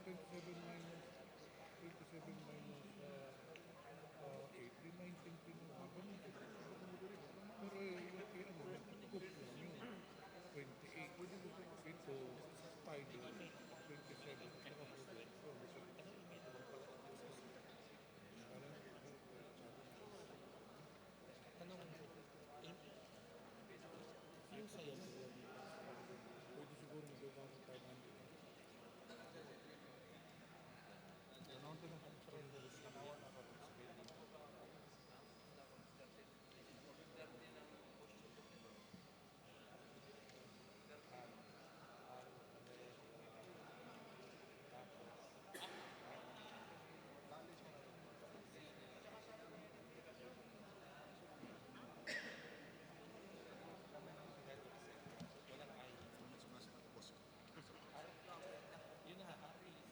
27 minus 27 minus 8, di 19 kinuha. Ganun din. Pero ano, nag-cook lang yun. 28. Ito, spider, 27 at saka production. Parang, Tanong, yung sa'yo, pwede siguro magawa ng 500. Ano ito na? tanawan ako sa building. Walang ay. Yun na, RPC,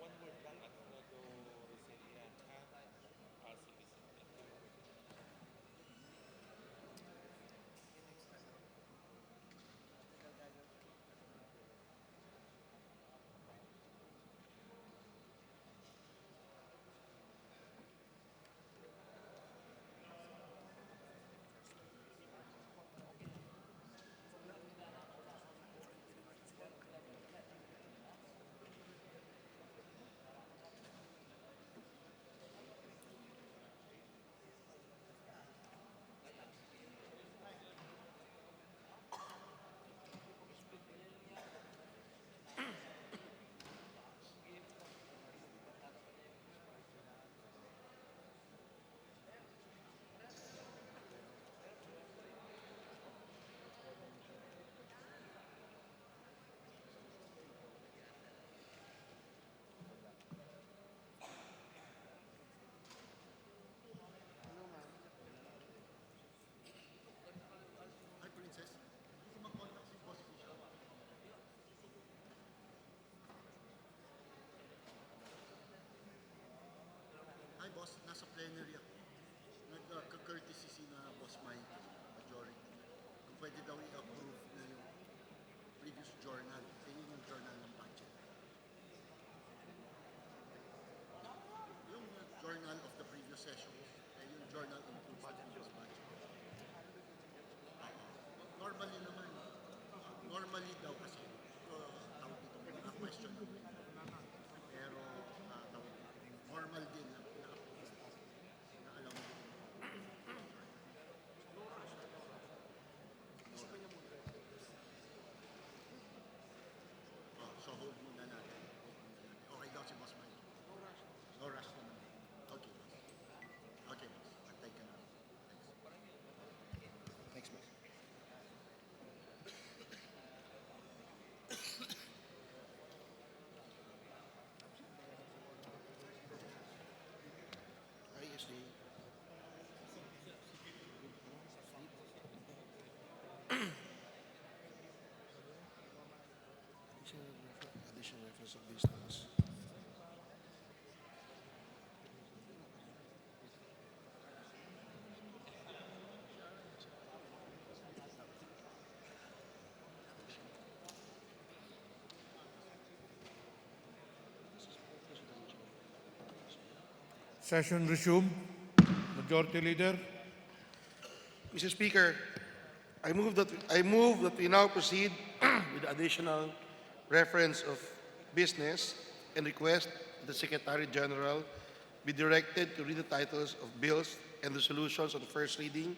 one word lang at do resilient at sige sige. Hi, Princess. Hindi ko makontak si Boss Fisher. Hi, Boss. Nasa plenary ako. Nagka-courtesy si na Boss Mike, majority. Kung pwede daw i-approve na yung previous journal. Yun yung journal ng budget. Yung journal of the previous sessions. Yung journal includes the previous budget. Normally naman, normally daw kasi, tawag dito, mga question naman. Pero, tawag dito, normal din na alam mo. So hold muna natin. Okay daw si Boss Mike. No rush naman. Okay, Boss. Okay, Boss. Antay ka na. Thanks, Boss. ISD. Additional reference of business. Session resumed. Majority Leader. Mr. Speaker, I move that we now proceed with the additional reference of business and request that the Secretary General be directed to read the titles of bills and resolutions on first reading,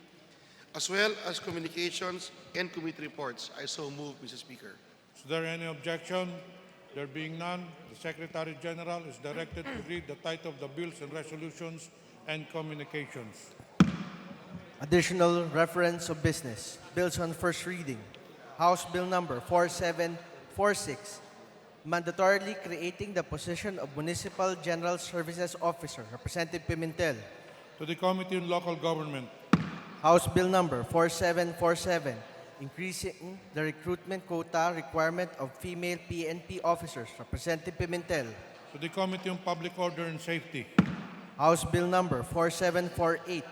as well as communications and committee reports. I so move, Mr. Speaker. Is there any objection? There being none, the Secretary General is directed to read the title of the bills and resolutions and communications. Additional reference of business. Bills on first reading. House Bill number 4746, mandatorily creating the position of Municipal General Services Officer, Representative Pimentel. To the Committee on Local Government. House Bill number 4747, increasing the recruitment quota requirement of female PNP officers, Representative Pimentel. To the Committee on Public Order and Safety. House Bill Number 4748,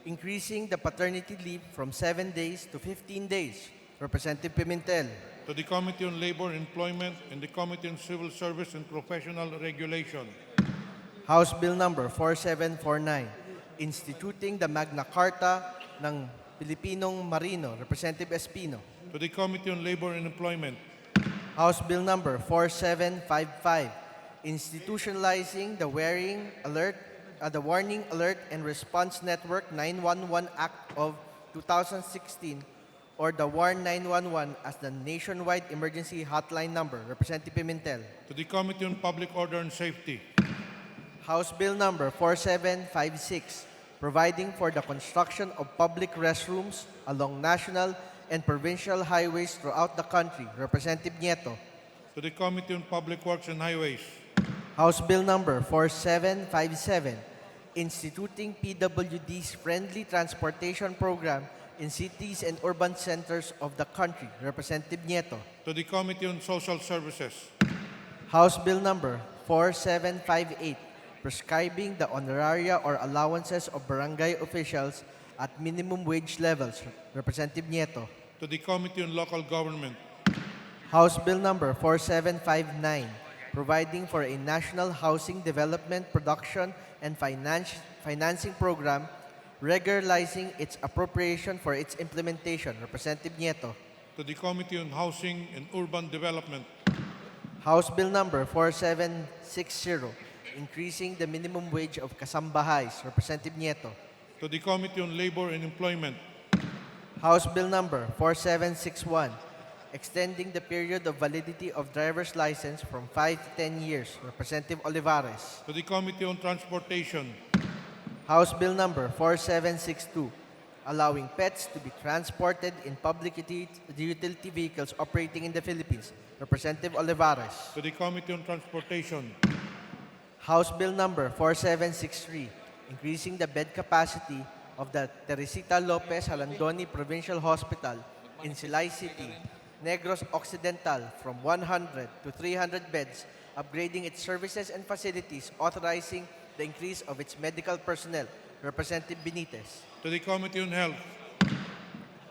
increasing the paternity leave from 7 days to 15 days. Representative Pimentel. To the Committee on Labor, Employment, and the Committee on Civil Service and Professional Regulation. House Bill Number 4749, instituting the Magna Carta ng Pilipinong Marino. Representative Espino. To the Committee on Labor and Employment. House Bill Number 4755, institutionalizing the the Warning Alert and Response Network 911 Act of 2016, or the WARN 911 as the nationwide emergency hotline number. Representative Pimentel. To the Committee on Public Order and Safety. House Bill Number 4756, providing for the construction of public restrooms along national and provincial highways throughout the country. Representative Nieto. To the Committee on Public Works and Highways. House Bill Number 4757, instituting PWD's Friendly Transportation Program in cities and urban centers of the country. Representative Nieto. To the Committee on Social Services. House Bill Number 4758, prescribing the honoraria or allowances of barangay officials at minimum wage levels. Representative Nieto. To the Committee on Local Government. House Bill Number 4759, providing for a national housing development, production, and financing program, regularizing its appropriation for its implementation. Representative Nieto. To the Committee on Housing and Urban Development. House Bill Number 4760, increasing the minimum wage of kasambahays. Representative Nieto. To the Committee on Labor and Employment. House Bill Number 4761, extending the period of validity of driver's license from 5 to 10 years. Representative Olivares. To the Committee on Transportation. House Bill Number 4762, allowing pets to be transported in public utility vehicles operating in the Philippines. Representative Olivares. To the Committee on Transportation. House Bill Number 4763, increasing the bed capacity of the Teresita Lopez Halandoni Provincial Hospital in Silay City, Negros Occidental from 100 to 300 beds, upgrading its services and facilities, authorizing the increase of its medical personnel. Representative Benitez. To the Committee on Health.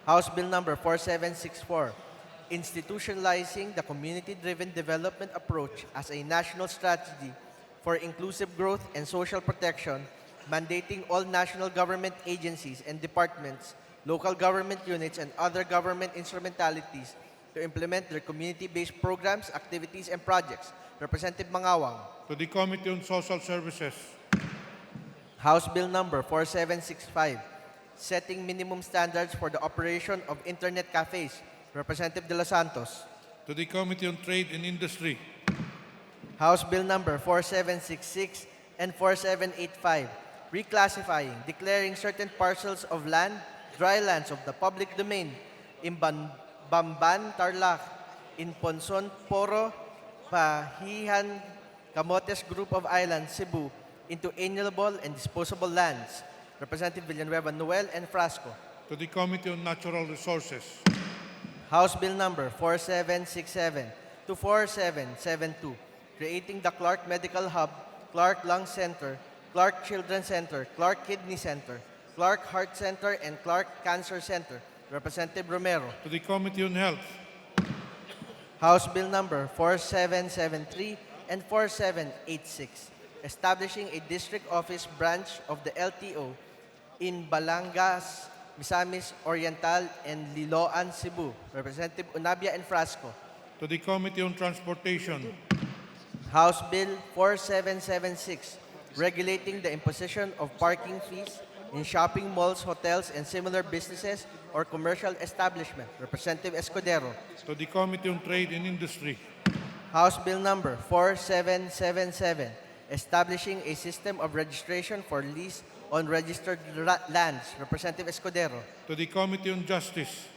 House Bill Number 4764, institutionalizing the community-driven development approach as a national strategy for inclusive growth and social protection, mandating all national government agencies and departments, local government units, and other government instrumentalities to implement their community-based programs, activities, and projects. Representative Mangawang. To the Committee on Social Services. House Bill Number 4765, setting minimum standards for the operation of internet cafes. Representative De Los Santos. To the Committee on Trade and Industry. House Bill Number 4766 and 4785, reclassifying, declaring certain parcels of land, dry lands of the public domain in Bamban, Tarlac, in Ponson, Poro, Pahihan, Camotes Group of Islands, Cebu, into inalienable and disposable lands. Representative Villanueva Noel and Frasco. To the Committee on Natural Resources. House Bill Number 4767 to 4772, creating the Clark Medical Hub, Clark Lung Center, Clark Children's Center, Clark Kidney Center, Clark Heart Center, and Clark Cancer Center. Representative Romero. To the Committee on Health. House Bill Number 4773 and 4786, establishing a district office branch of the LTO in Balangas, Misamis Oriental, and Liloan, Cebu. Representative Unabia and Frasco. To the Committee on Transportation. House Bill 4776, regulating the imposition of parking fees in shopping malls, hotels, and similar businesses or commercial establishment. Representative Escudero. To the Committee on Trade and Industry. House Bill Number 4777, establishing a system of registration for lease on registered lands. Representative Escudero. To the Committee on Justice.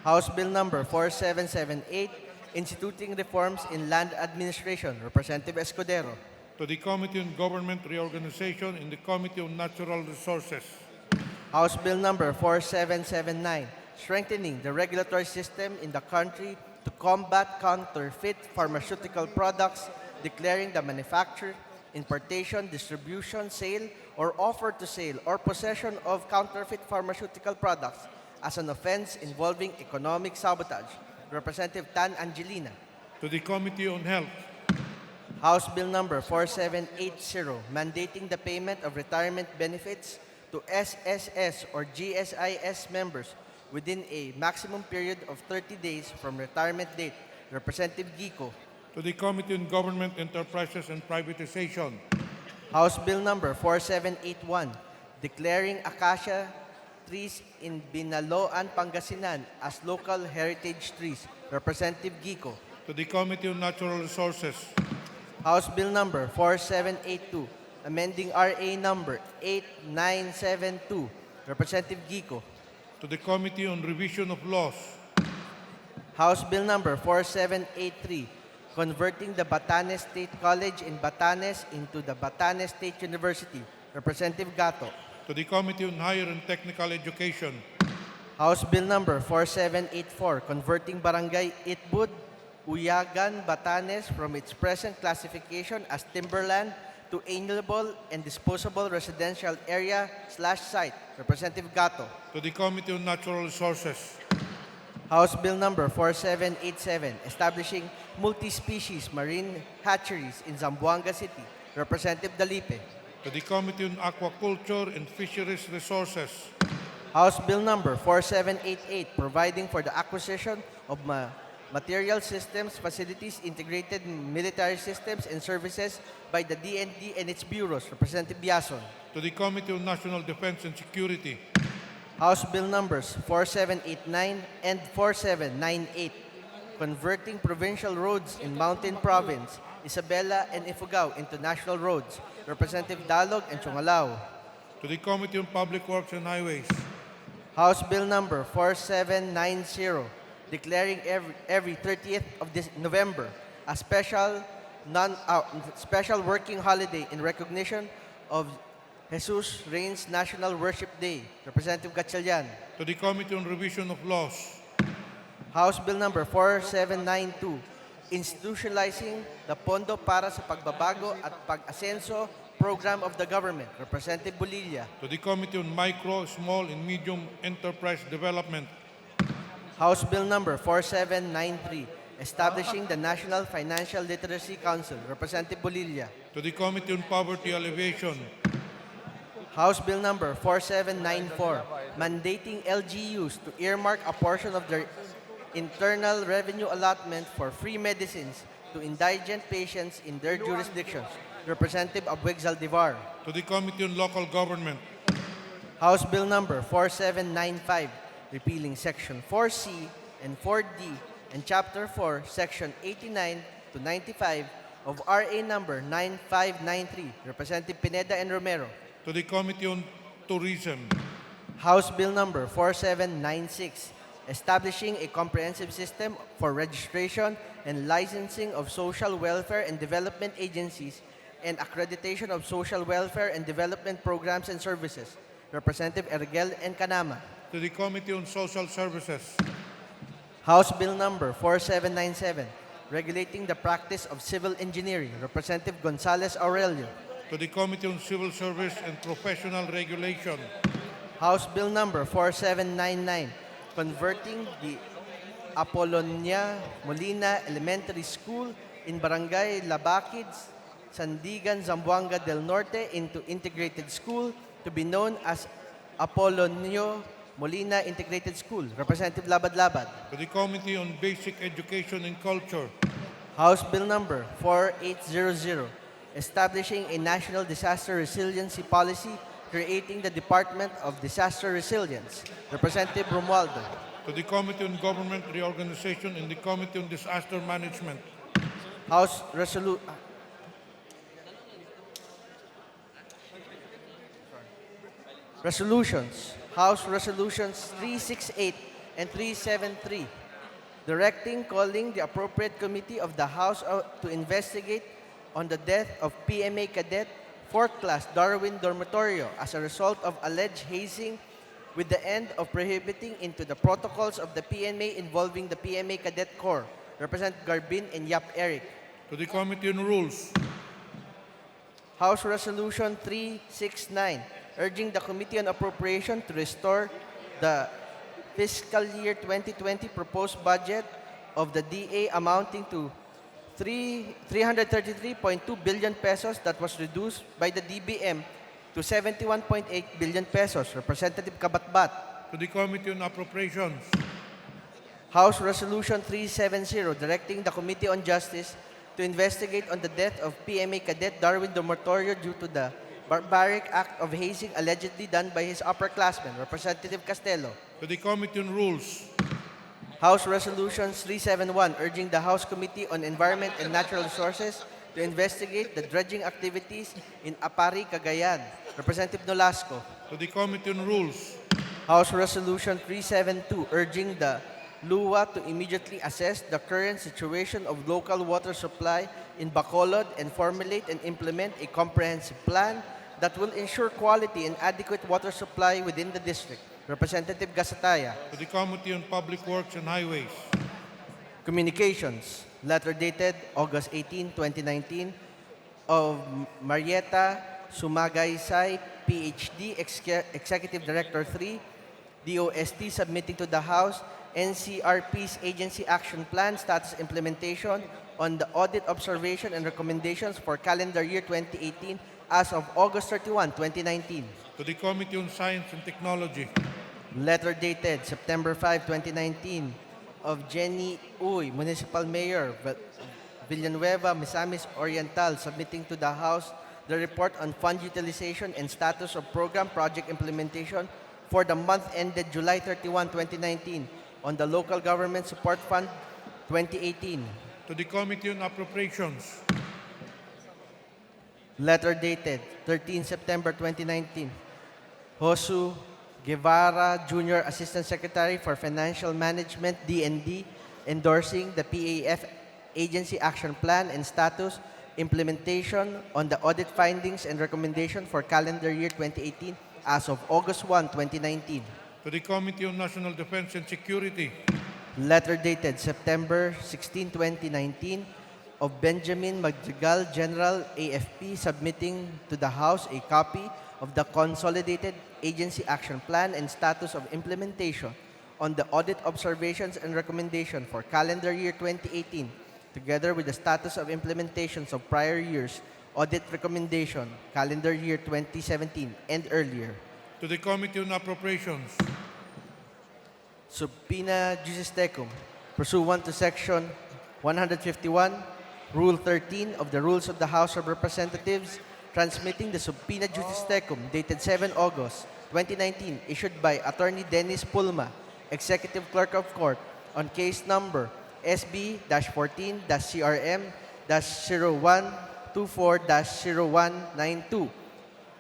House Bill Number 4778, instituting reforms in land administration. Representative Escudero. To the Committee on Government Reorganization and the Committee on Natural Resources. House Bill Number 4779, strengthening the regulatory system in the country to combat counterfeit pharmaceutical products, declaring the manufacture, importation, distribution, sale, or offer to sale or possession of counterfeit pharmaceutical products as an offense involving economic sabotage. Representative Tan Angelina. to the Committee on Health, House Bill number 4780, mandating the payment of retirement benefits to SSS or GSIS members within a maximum period of 30 days from retirement date. Representative Gico. to the Committee on Government Enterprises and Privatization, House Bill number 4781, declaring acacia trees in Binaloan, Pangasinan as local heritage trees. Representative Gico. to the Committee on Natural Resources, House Bill number 4782, amending RA number 8972. Representative Gico. to the Committee on Revision of Laws, House Bill number 4783, converting the Batanes State College in Batanes into the Batanes State University. Representative Gato. to the Committee on Higher and Technical Education, House Bill number 4784, converting Barangay Itbud, Uyagan, Batanes from its present classification as timberland to annual and disposable residential area/site. Representative Gato. to the Committee on Natural Resources, House Bill number 4787, establishing multi-species marine hatcheries in Zamboanga City. Representative Dalipe. to the Committee on Aquaculture and Fisheries Resources, House Bill number 4788, providing for the acquisition of material systems, facilities, integrated military systems, and services by the DND and its bureaus. Representative Biason. to the Committee on National Defense and Security, House Bill numbers 4789 and 4798, converting provincial roads in Mountain Province, Isabela and Ifugao into national roads. Representative Dalog and Chungalao. to the Committee on Public Works and Highways, House Bill number 4790, declaring every 30th of this November a special working holiday in recognition of Jesus Reigns National Worship Day. Representative Gatchalian. to the Committee on Revision of Laws, House Bill number 4792, institutionalizing the Pondo para sa Pagbabago at Pag-asenso program of the government. Representative Bulilla. to the Committee on Micro, Small, and Medium Enterprise Development, House Bill number 4793, establishing the National Financial Literacy Council. Representative Bulilla. to the Committee on Poverty Alleviation, House Bill number 4794, mandating LGUs to earmark a portion of their internal revenue allotment for free medicines to indigent patients in their jurisdictions. Representative Abueg Zaldivar. to the Committee on Local Government, House Bill number 4795, repealing Section 4C and 4D and Chapter 4, Section 89 to 95 of RA number 9593. Representative Pineda and Romero. to the Committee on Tourism, House Bill number 4796, establishing a comprehensive system for registration and licensing of social welfare and development agencies and accreditation of social welfare and development programs and services. Representative Ergel and Kanama. to the Committee on Social Services, House Bill number 4797, regulating the practice of civil engineering. Representative Gonzales Aurelio. to the Committee on Civil Service and Professional Regulation, House Bill number 4799, converting the Apolonia Molina Elementary School in Barangay Labaquids, Sandigan, Zamboanga del Norte into integrated school to be known as Apolonio Molina Integrated School. Representative Labad-Labad. to the Committee on Basic Education and Culture, House Bill number 4800, establishing a national disaster resiliency policy, creating the Department of Disaster Resilience. Representative Romualdo. to the Committee on Government Reorganization and the Committee on Disaster Management, House Resolutions. House Resolutions 368 and 373, directing, calling the appropriate committee of the House to investigate on the death of PMA Cadet 4th Class Darwin Dormitorio as a result of alleged hazing with the end of prohibiting into the protocols of the PMA involving the PMA Cadet Corps. Representative Garbin and Yap Eric. to the Committee on Rules, House Resolution 369, urging the Committee on Appropriation to restore the fiscal year 2020 proposed budget of the DA amounting to 333.2 billion pesos that was reduced by the DBM to 71.8 billion pesos. Representative Kabatbat. to the Committee on Appropriations, House Resolution 370, directing the Committee on Justice to investigate on the death of PMA Cadet Darwin Dormitorio due to the barbaric act of hazing allegedly done by his upperclassmen. Representative Castelo. to the Committee on Rules, House Resolutions 371, urging the House Committee on Environment and Natural Resources to investigate the dredging activities in Apari, Cagayan. Representative Nolasco. to the Committee on Rules, House Resolution 372, urging the LUA to immediately assess the current situation of local water supply in Bacolod and formulate and implement a comprehensive plan that will ensure quality and adequate water supply within the district. Representative Gasataya. to the Committee on Public Works and Highways, Communications, letter dated August 18, 2019, of Marietta Sumagaysay, PhD, Executive Director 3, DOST, submitting to the House NCRP's Agency Action Plan status implementation on the audit observation and recommendations for calendar year 2018 as of August 31, 2019. to the Committee on Science and Technology, Letter dated September 5, 2019, of Jenny Uy, Municipal Mayor, Villanueva, Misamis Oriental, submitting to the House the report on fund utilization and status of program project implementation for the month ended July 31, 2019, on the Local Government Support Fund 2018. to the Committee on Appropriations, Letter dated 13 September 2019, Josu Guevara, Jr., Assistant Secretary for Financial Management, DND, endorsing the PAF Agency Action Plan and status implementation on the audit findings and recommendation for calendar year 2018 as of August 1, 2019. to the Committee on National Defense and Security, Letter dated September 16, 2019, of Benjamin Madrigal, General, AFP, submitting to the House a copy of the Consolidated Agency Action Plan and status of implementation on the audit observations and recommendation for calendar year 2018, together with the status of implementations of prior years' audit recommendation, calendar year 2017 and earlier. to the Committee on Appropriations, Subpoena Juris Tecum, pursuant to Section 151, Rule 13 of the Rules of the House of Representatives, transmitting the Subpoena Juris Tecum dated 7 August 2019, issued by Attorney Dennis Pulma, Executive Clerk of Court, on case number SB-14-CRM-0124-0192,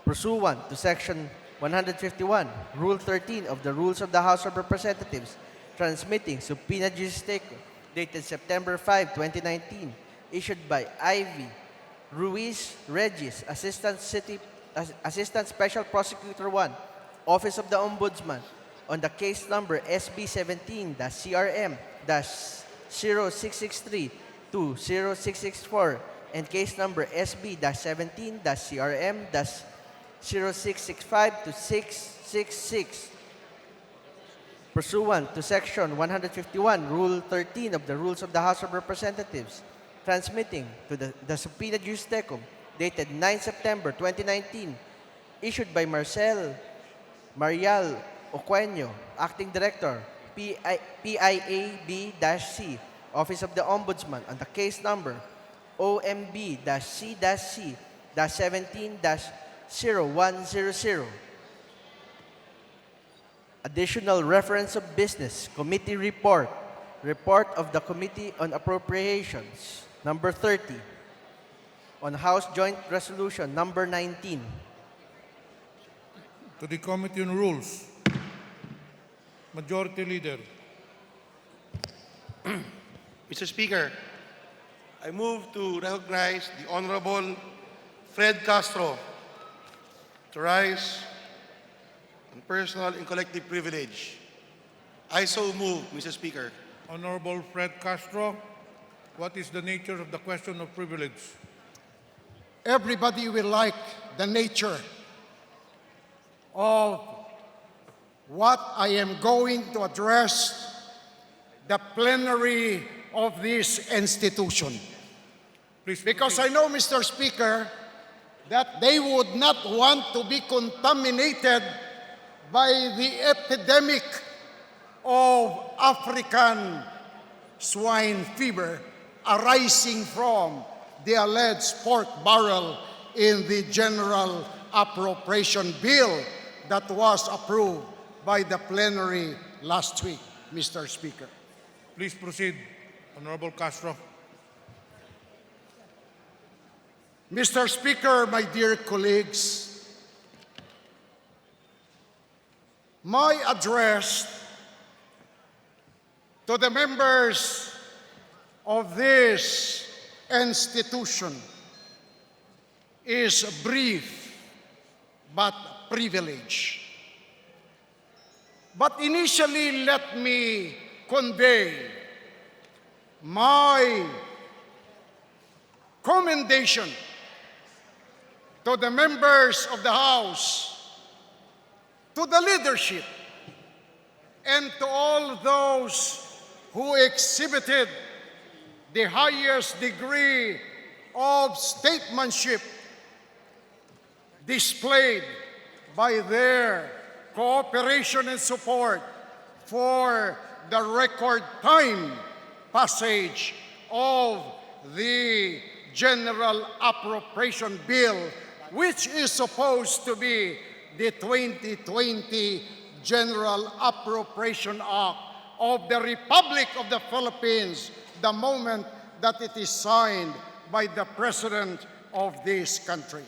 pursuant to Section 151, Rule 13 of the Rules of the House of Representatives, transmitting Subpoena Juris Tecum dated September 5, 2019, issued by Ivy Ruiz Regis, Assistant Special Prosecutor 1, Office of the Ombudsman, on the case number SB-17-CRM-0663-0664 and case number SB-17-CRM-0665-666, pursuant to Section 151, Rule 13 of the Rules of the House of Representatives, transmitting to the Subpoena Juris Tecum dated 9 September 2019, issued by Marial Oqueño, Acting Director, PIAB-C, Office of the Ombudsman, on the case number OMB-C-C-17-0100. Additional reference of business, committee report, report of the Committee on Appropriations, number 30, on House Joint Resolution, number 19. to the Committee on Rules, Majority Leader, Mr. Speaker, I move to recognize the Honorable Fred Castro to rise on personal and collective privilege. I so move, Mr. Speaker. Honorable Fred Castro, what is the nature of the question of privilege? everybody will like the nature of what I am going to address the plenary of this institution. Please Because I proceed. know, Mr. Speaker, that they would not want to be contaminated by the epidemic of African swine fever arising from the alleged pork barrel in the General Appropriation Bill that was approved by the plenary last week, Mr. Speaker. Please proceed, Honorable Castro. Mr. Speaker, my dear colleagues, my address to the members of this institution is brief but privileged. But initially, let me convey my commendation to the members of the House, to the leadership, and to all those who exhibited the highest degree of statesmanship displayed by their cooperation and support for the record time passage of the General Appropriation Bill, which is supposed to be the 2020 General Appropriation Act of the Republic of the Philippines, the moment that it is signed by the President of this country.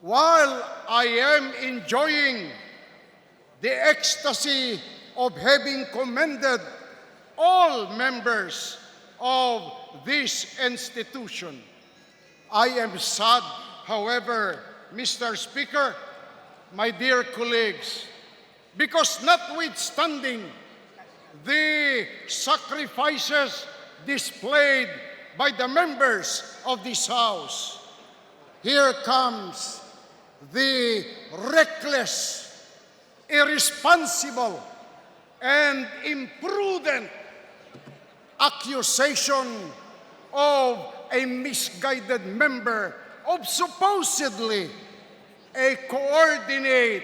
While I am enjoying the ecstasy of having commended all members of this institution, I am sad, however, Mr. Speaker, my dear colleagues, because notwithstanding the sacrifices displayed by the members of this House, here comes the reckless, irresponsible, and imprudent accusation of a misguided member of supposedly a coordinate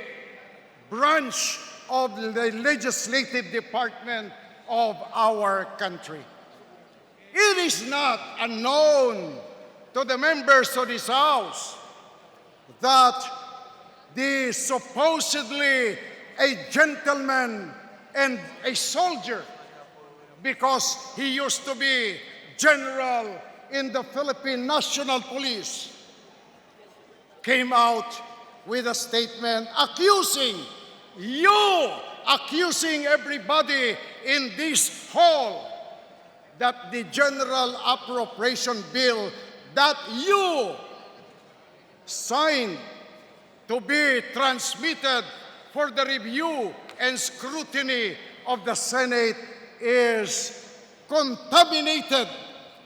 branch of the legislative department of our country. It is not unknown to the members of this House that the supposedly a gentleman and a soldier, because he used to be general in the Philippine National Police, came out with a statement accusing everybody in this hall that the General Appropriation Bill that you signed to be transmitted for the review and scrutiny of the Senate is contaminated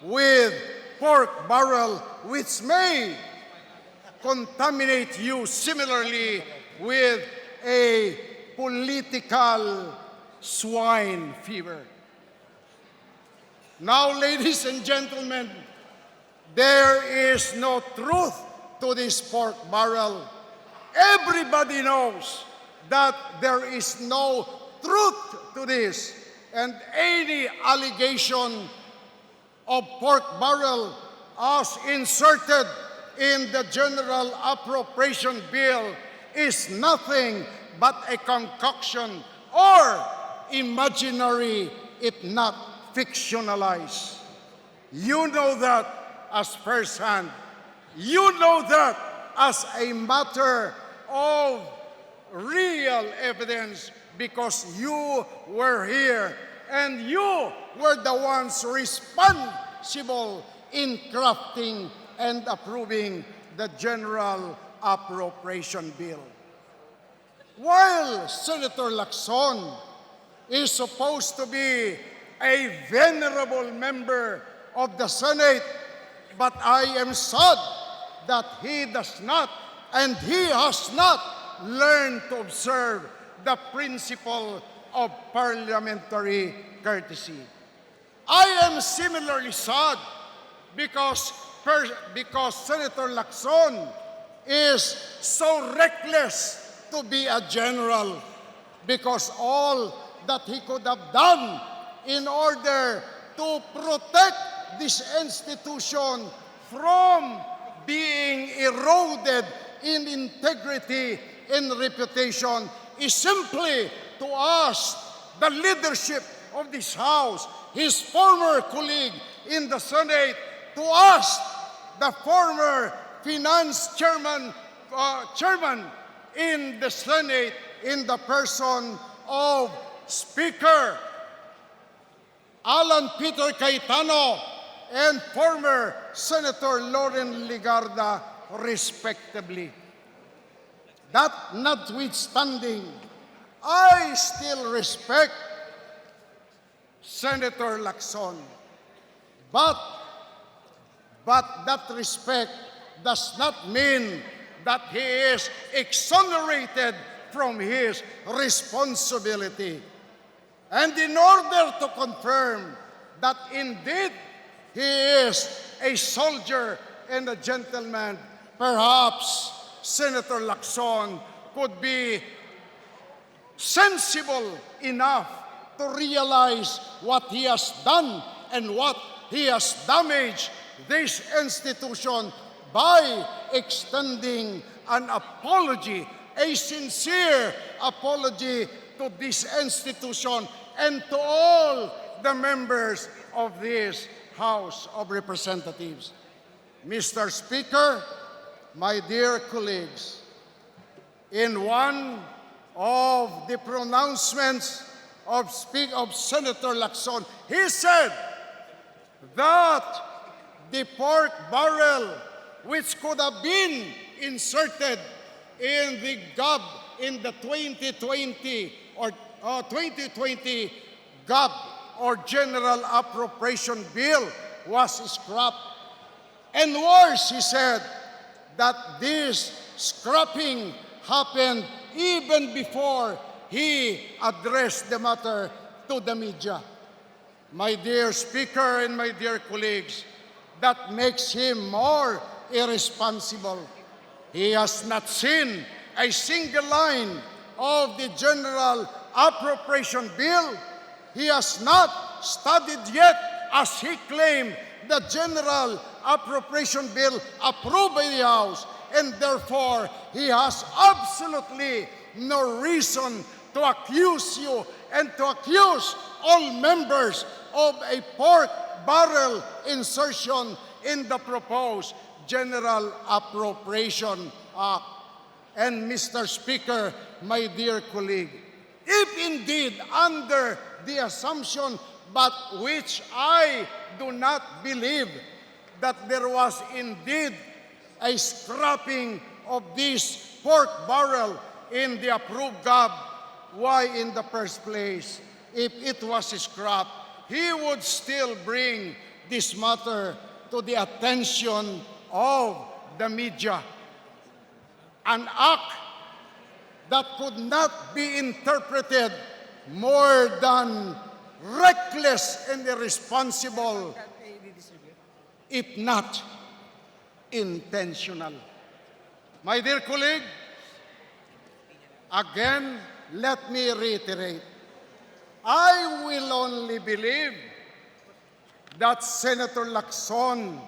with pork barrel, which may contaminate you similarly with a political swine fever. Now, ladies and gentlemen, there is no truth to this pork barrel. Everybody knows that there is no truth to this, and any allegation of pork barrel as inserted in the General Appropriation Bill is nothing but a concoction or imaginary, if not fictionalized. You know that as firsthand. You know that as a matter of real evidence, because you were here and you were the ones responsible in crafting and approving the General Appropriation Bill. While Senator Lacson is supposed to be a venerable member of the Senate, but I am sad that he does not and he has not learned to observe the principle of parliamentary courtesy. I am similarly sad because Senator Lacson is so reckless to be a general, because all that he could have done in order to protect this institution from being eroded in integrity and reputation is simply to ask the leadership of this House, his former colleague in the Senate, to ask the former finance chairman in the Senate in the person of Speaker Alan Peter Cayetano and former Senator Loren Ligarda, respectively. That notwithstanding, I still respect Senator Lacson. But that respect does not mean that he is exonerated from his responsibility. And in order to confirm that indeed he is a soldier and a gentleman, perhaps Senator Lacson could be sensible enough to realize what he has done and what he has damaged this institution by extending an apology, a sincere apology to this institution and to all the members of this House of Representatives. Mr. Speaker, my dear colleagues, in one of the pronouncements of Senator Lacson, he said that the pork barrel which could have been inserted in the GAB in the 2020 GAB or General Appropriation Bill was scrapped. And worse, he said that this scrapping happened even before he addressed the matter to the media. My dear Speaker and my dear colleagues, that makes him more irresponsible. He has not seen a single line of the General Appropriation Bill. He has not studied yet, as he claimed, the General Appropriation Bill approved by the House, and therefore he has absolutely no reason to accuse you and to accuse all members of a pork barrel insertion in the proposed General Appropriation Act. And Mr. Speaker, my dear colleague, if indeed under the assumption, but which I do not believe, that there was indeed a scrapping of this pork barrel in the approved GAB, why in the first place, if it was scrapped, he would still bring this matter to the attention of the media. An act that could not be interpreted more than reckless and irresponsible, if not intentional. My dear colleague, again, let me reiterate, I will only believe that Senator Lacson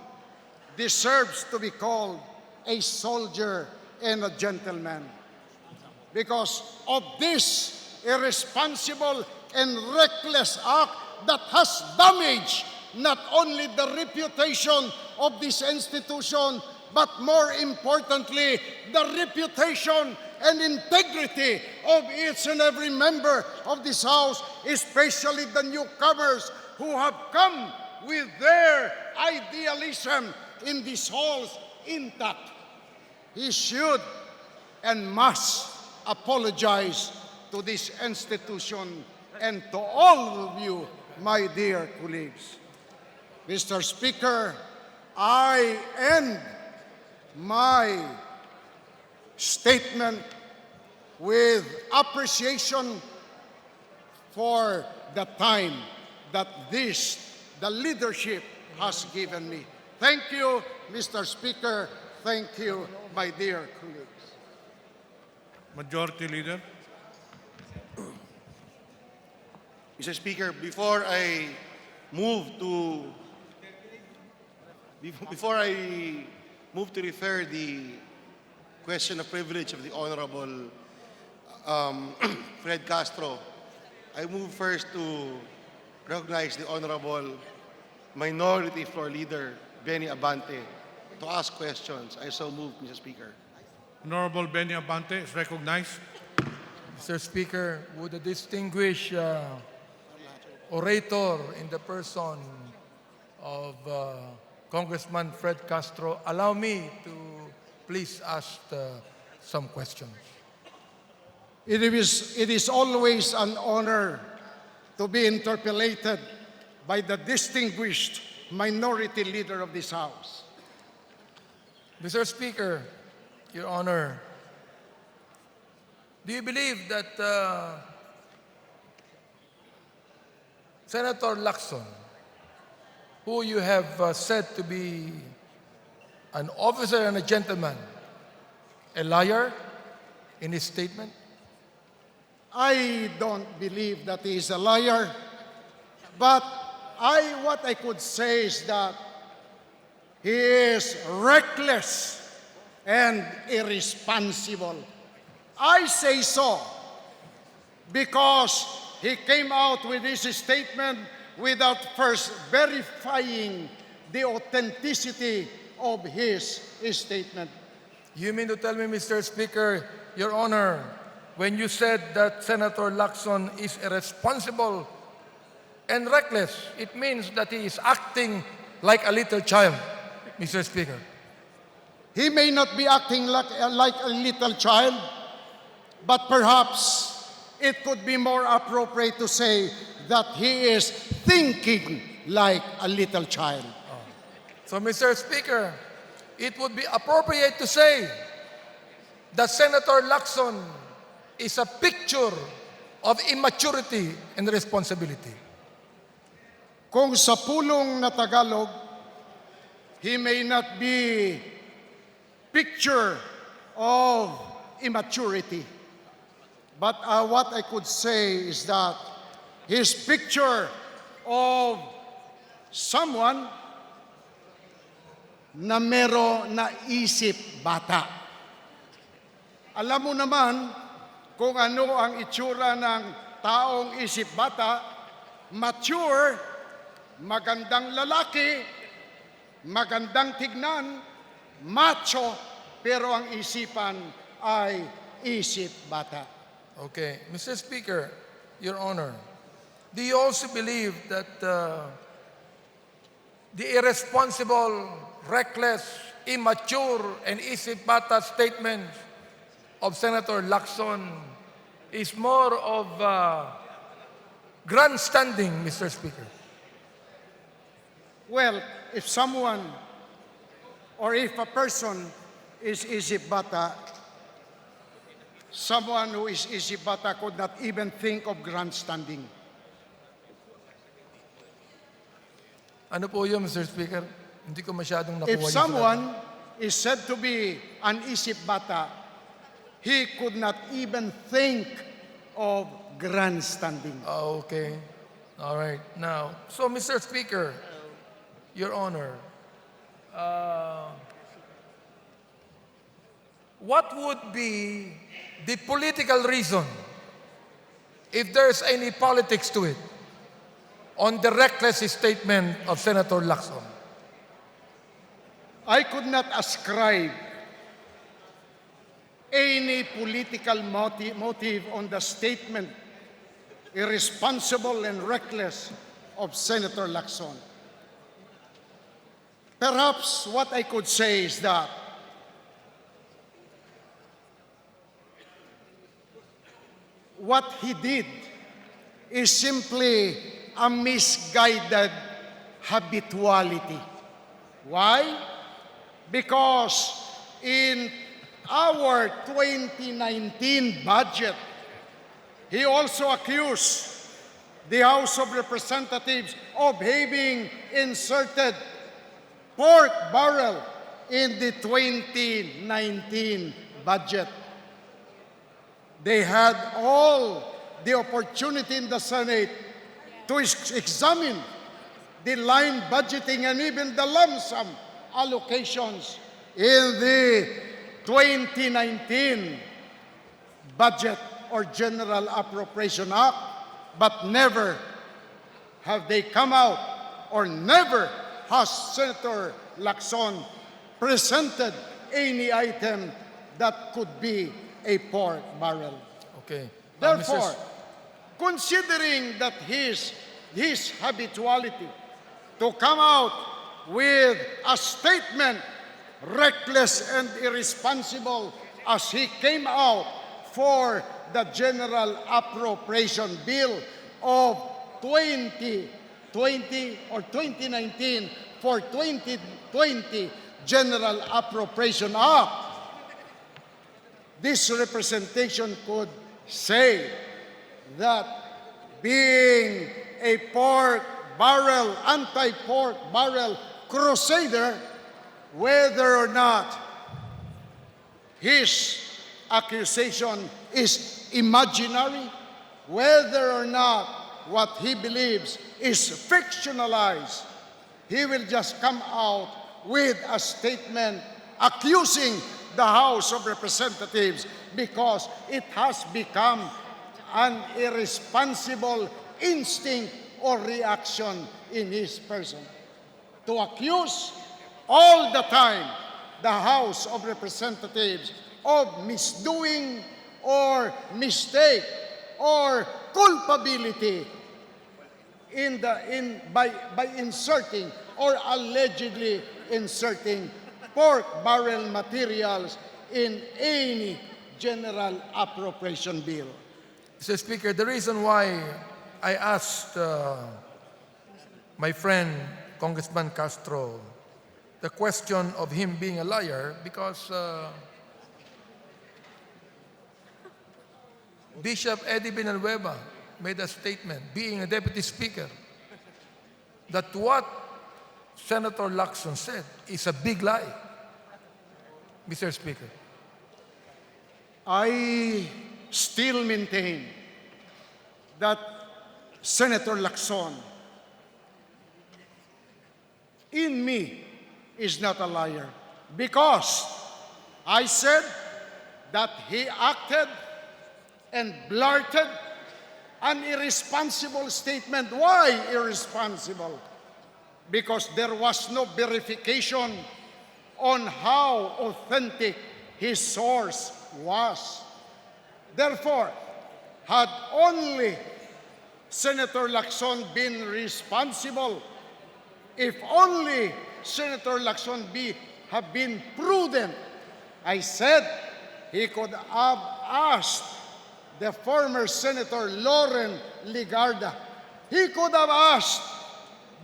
deserves to be called a soldier and a gentleman because of this irresponsible and reckless act that has damaged not only the reputation of this institution, but more importantly, the reputation and integrity of each and every member of this House, especially the newcomers who have come with their idealism in these halls intact. He should and must apologize to this institution and to all of you, my dear colleagues. Mr. Speaker, I end my statement with appreciation for the time that the leadership has given me. Thank you, Mr. Speaker. Thank you, my dear colleagues. Majority Leader. Mr. Speaker, before I move to refer the question of privilege of the Honorable Fred Castro, I move first to recognize the Honorable Minority Floor Leader Benny Abante to ask questions. I so move, Mr. Speaker. Honorable Benny Abante is recognized. Mr. Speaker, would the distinguished orator in the person of Congressman Fred Castro allow me to please ask some questions? It is always an honor to be interpellated by the distinguished minority leader of this House. Mr. Speaker, Your Honor, do you believe that Senator Lacson, who you have said to be an officer and a gentleman, a liar in his statement? I don't believe that he is a liar, but what I could say is that he is reckless and irresponsible. I say so because he came out with this statement without first verifying the authenticity of his statement. You mean to tell me, Mr. Speaker, Your Honor, when you said that Senator Lacson is irresponsible and reckless, it means that he is acting like a little child, Mr. Speaker. He may not be acting like a little child, but perhaps it could be more appropriate to say that he is thinking like a little child. So, Mr. Speaker, it would be appropriate to say that Senator Lacson is a picture of immaturity and responsibility. Kung sa pulong na Tagalog, he may not be picture of immaturity. But what I could say is that his picture of someone na mero na isip bata. Alam mo naman kung ano ang itsura ng taong isip bata, mature, magandang lalaki, magandang tignan, macho, pero ang isipan ay isip bata. Okay. Mr. Speaker, Your Honor, do you also believe that the irresponsible, reckless, immature, and isip bata statements of Senator Lacson is more of grandstanding, Mr. Speaker? Well, if someone or if a person is isip bata, someone who is isip bata could not even think of grandstanding. Ano po yun, Mr. Speaker? Hindi ko masyadong nakuha If yung someone is said to be an isip bata, he could not even think of grandstanding. Okay. All right. Now, so Mr. Speaker, Your Honor, what would be the political reason, if there's any politics to it, on the reckless statement of Senator Lacson? I could not ascribe any political motive on the statement, irresponsible and reckless, of Senator Lacson. Perhaps what I could say is that what he did is simply a misguided habituality. Why? Because in our 2019 budget. He also accused the House of Representatives of having inserted pork barrel in the 2019 budget. They had all the opportunity in the Senate to examine the line budgeting and even the lump sum allocations in the 2019 budget or General Appropriation Act, but never have they come out, or never has Senator Lacson presented any item that could be a pork barrel. Okay. Therefore, considering that his habituality to come out with a statement reckless and irresponsible as he came out for the General Appropriation Bill of 2020 or 2019 for 2020 General Appropriation Act, this representation could say that being a pork barrel, anti-pork barrel crusader, whether or not his accusation is imaginary, whether or not what he believes is fictionalized, he will just come out with a statement accusing the House of Representatives because it has become an irresponsible instinct or reaction in his person to accuse all the time the House of Representatives of misdoing or mistake or culpability by inserting or allegedly inserting pork barrel materials in any general appropriation bill. Mr. Speaker, the reason why I asked my friend Congressman Castro the question of him being a liar, because Bishop Eddie Villanueva made a statement, being a deputy speaker, that what Senator Lacson said is a big lie. Mr. Speaker. I still maintain that Senator Lacson, in me, is not a liar, because I said that he acted and blurted an irresponsible statement. Why irresponsible? Because there was no verification on how authentic his source was. Therefore, had only Senator Lacson been responsible, if only Senator Lacson have been prudent, I said he could have asked the former Senator Loren Ligarda. He could have asked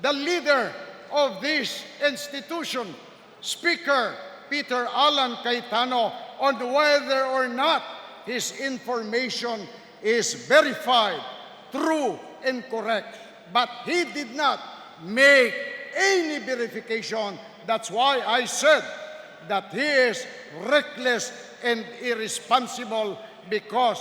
the leader of this institution, Speaker Peter Alan Cayetano, on whether or not his information is verified, true, and correct. But he did not make any verification. That's why I said that he is reckless and irresponsible, because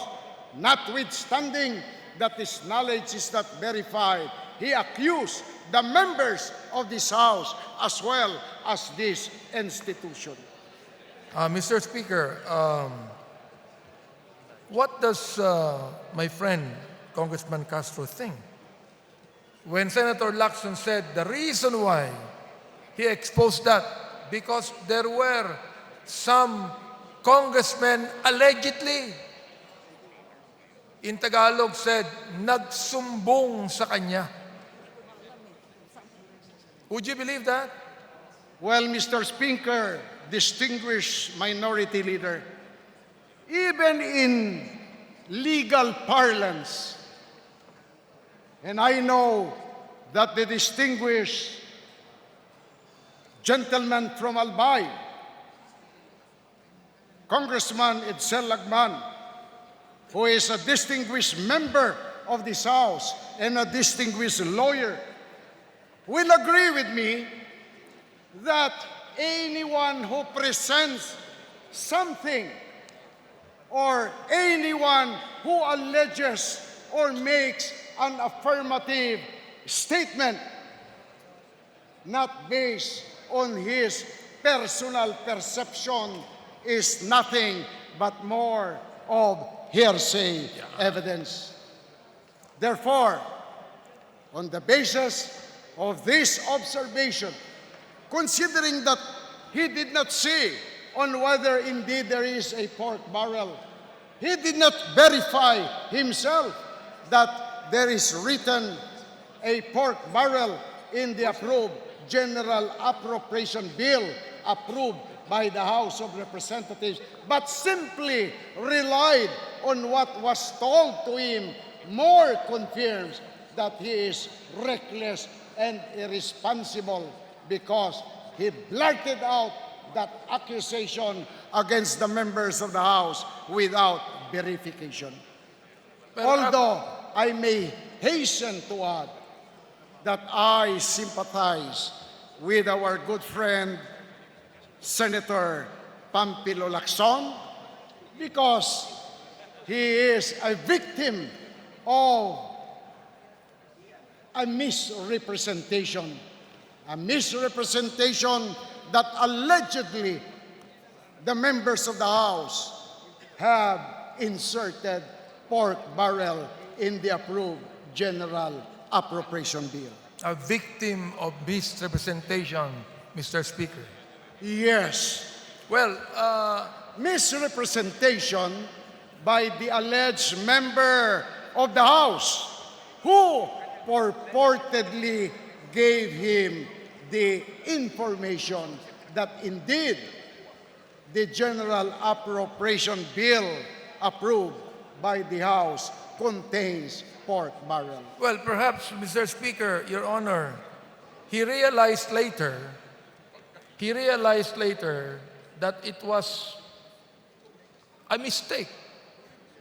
notwithstanding that his knowledge is not verified, he accused the members of this House as well as this institution. Mr. Speaker, what does my friend Congressman Castro think when Senator Lacson said the reason why he exposed that because there were some congressmen allegedly, in Tagalog said, nagsumbong sa kanya? Would you believe that? Well, Mr. Speaker, distinguished minority leader, even in legal parlance, and I know that the distinguished gentleman from Albay Congressman Edsel Lagman, who is a distinguished member of this House and a distinguished lawyer, will agree with me that anyone who presents something or anyone who alleges or makes an affirmative statement not based on his personal perception is nothing but more of hearsay evidence. Therefore, on the basis of this observation, considering that he did not say on whether indeed there is a pork barrel, he did not verify himself that there is written a pork barrel in the approved General Appropriation Bill approved by the House of Representatives, but simply relied on what was told to him, more confirms that he is reckless and irresponsible because he blurted out that accusation against the members of the House without verification. Although I may hasten to add that I sympathize with our good friend Senator Pampilo Lacson because he is a victim of a misrepresentation that allegedly the members of the House have inserted pork barrel in the approved General Appropriation Bill. A victim of misrepresentation, Mr. Speaker. Yes, Well, misrepresentation by the alleged member of the House who purportedly gave him the information that indeed the General Appropriation Bill approved by the House contains pork barrel. well, perhaps, Mr. Speaker, Your Honor, he realized later that it was a mistake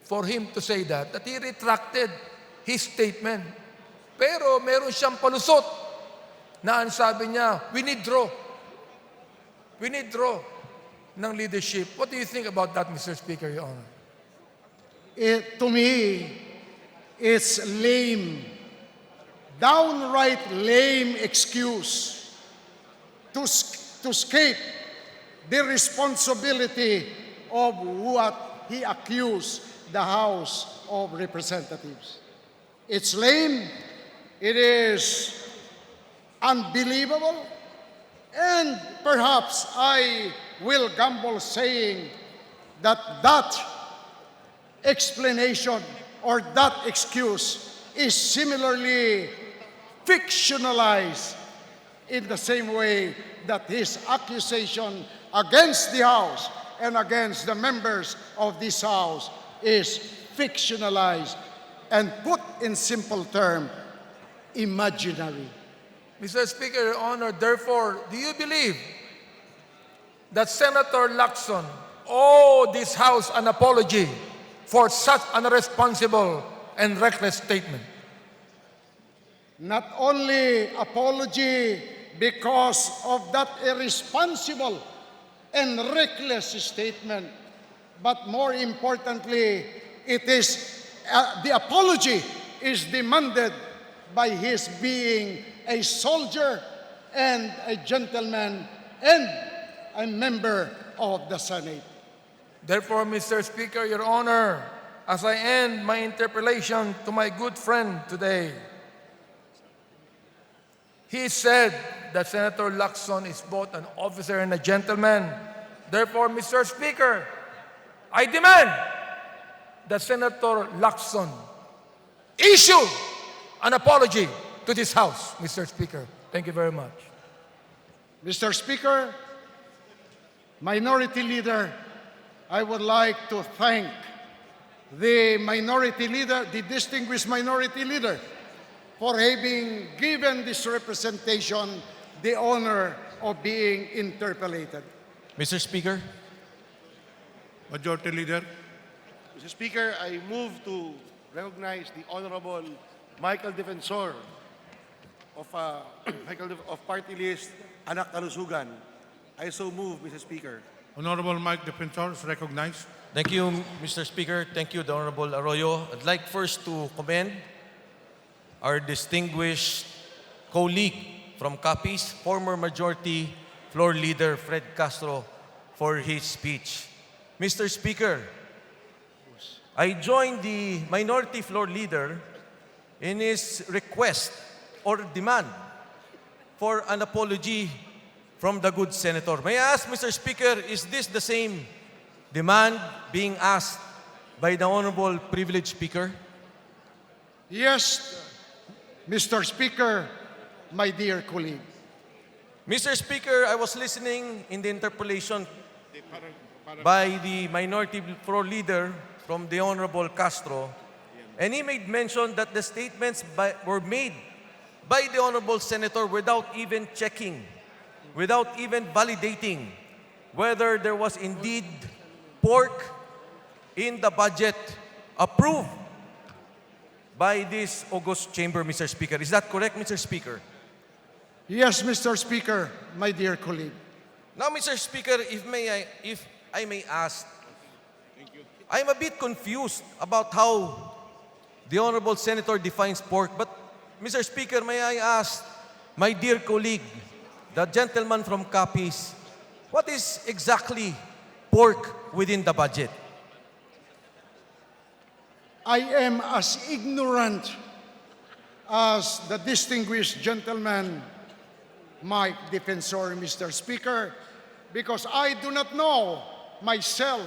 for him to say that he retracted his statement. Pero meron siyang palusot na ang sabi niya, we need draw ng leadership. What do you think about that, Mr. Speaker, Your Honor? To me, it's lame, downright lame excuse to escape the responsibility of what he accused the House of Representatives. It's lame, it is unbelievable, and perhaps I will gamble saying that explanation or that excuse is similarly fictionalized in the same way that his accusation against the House and against the members of this House is fictionalized and put in simple terms, imaginary. Mr. Speaker, Your Honor, therefore, do you believe that Senator Lacson owed this House an apology for such an irresponsible and reckless statement? Not only apology because of that irresponsible and reckless statement, but more importantly, it is the apology is demanded by his being a soldier and a gentleman and a member of the Senate. Therefore, Mr. Speaker, Your Honor, as I end my interpellation to my good friend today, he said that Senator Lacson is both an officer and a gentleman. Therefore, Mr. Speaker, I demand that Senator Lacson issue an apology to this House, Mr. Speaker. Thank you very much. Mr. Speaker, Minority Leader, I would like to thank the Minority Leader, the distinguished Minority Leader, for having given this representation the honor of being interpellated. Mr. Speaker, Majority Leader. Mr. Speaker, I move to recognize the Honorable Michael Defensor of, of party list Anak Kalusugan. I so move, Mr. Speaker. Honorable Mike Defensor is recognized. Thank you, Mr. Speaker. Thank you, the Honorable Arroyo. I'd like first to commend our distinguished colleague from Capiz, former Majority Floor Leader Fred Castro, for his speech. Mr. Speaker, I join the Minority Floor Leader in his request or demand for an apology from the good Senator. May I ask, Mr. Speaker, is this the same demand being asked by the Honorable Privileged Speaker? Yes, Mr. Speaker, my dear colleague. Mr. Speaker, I was listening in the interpolation by the Minority Floor Leader from the Honorable Castro, and he made mention that the statements were made by the Honorable Senator without even checking, without even validating whether there was indeed pork in the budget approved by this august chamber, Mr. Speaker. Is that correct, Mr. Speaker? Yes, Mr. Speaker, my dear colleague. Now, Mr. Speaker, if I may ask, I'm a bit confused about how the Honorable Senator defines pork. But, Mr. Speaker, may I ask my dear colleague, the gentleman from Capiz, what is exactly pork within the budget? I am as ignorant as the distinguished gentleman, Mike Defensor, Mr. Speaker, because I do not know myself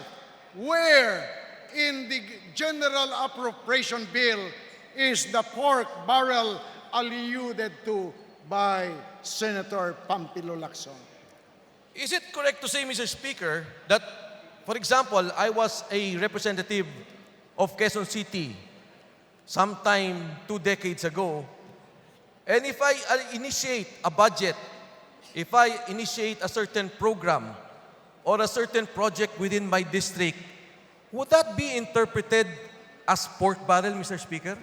where in the General Appropriation Bill is the pork barrel alluded to by Senator Pampilo Lacson. Is it correct to say, Mr. Speaker, that, for example, I was a representative of Quezon City sometime 2 decades ago, and if I initiate a budget, if I initiate a certain program or a certain project within my district, would that be interpreted as pork barrel, Mr. Speaker?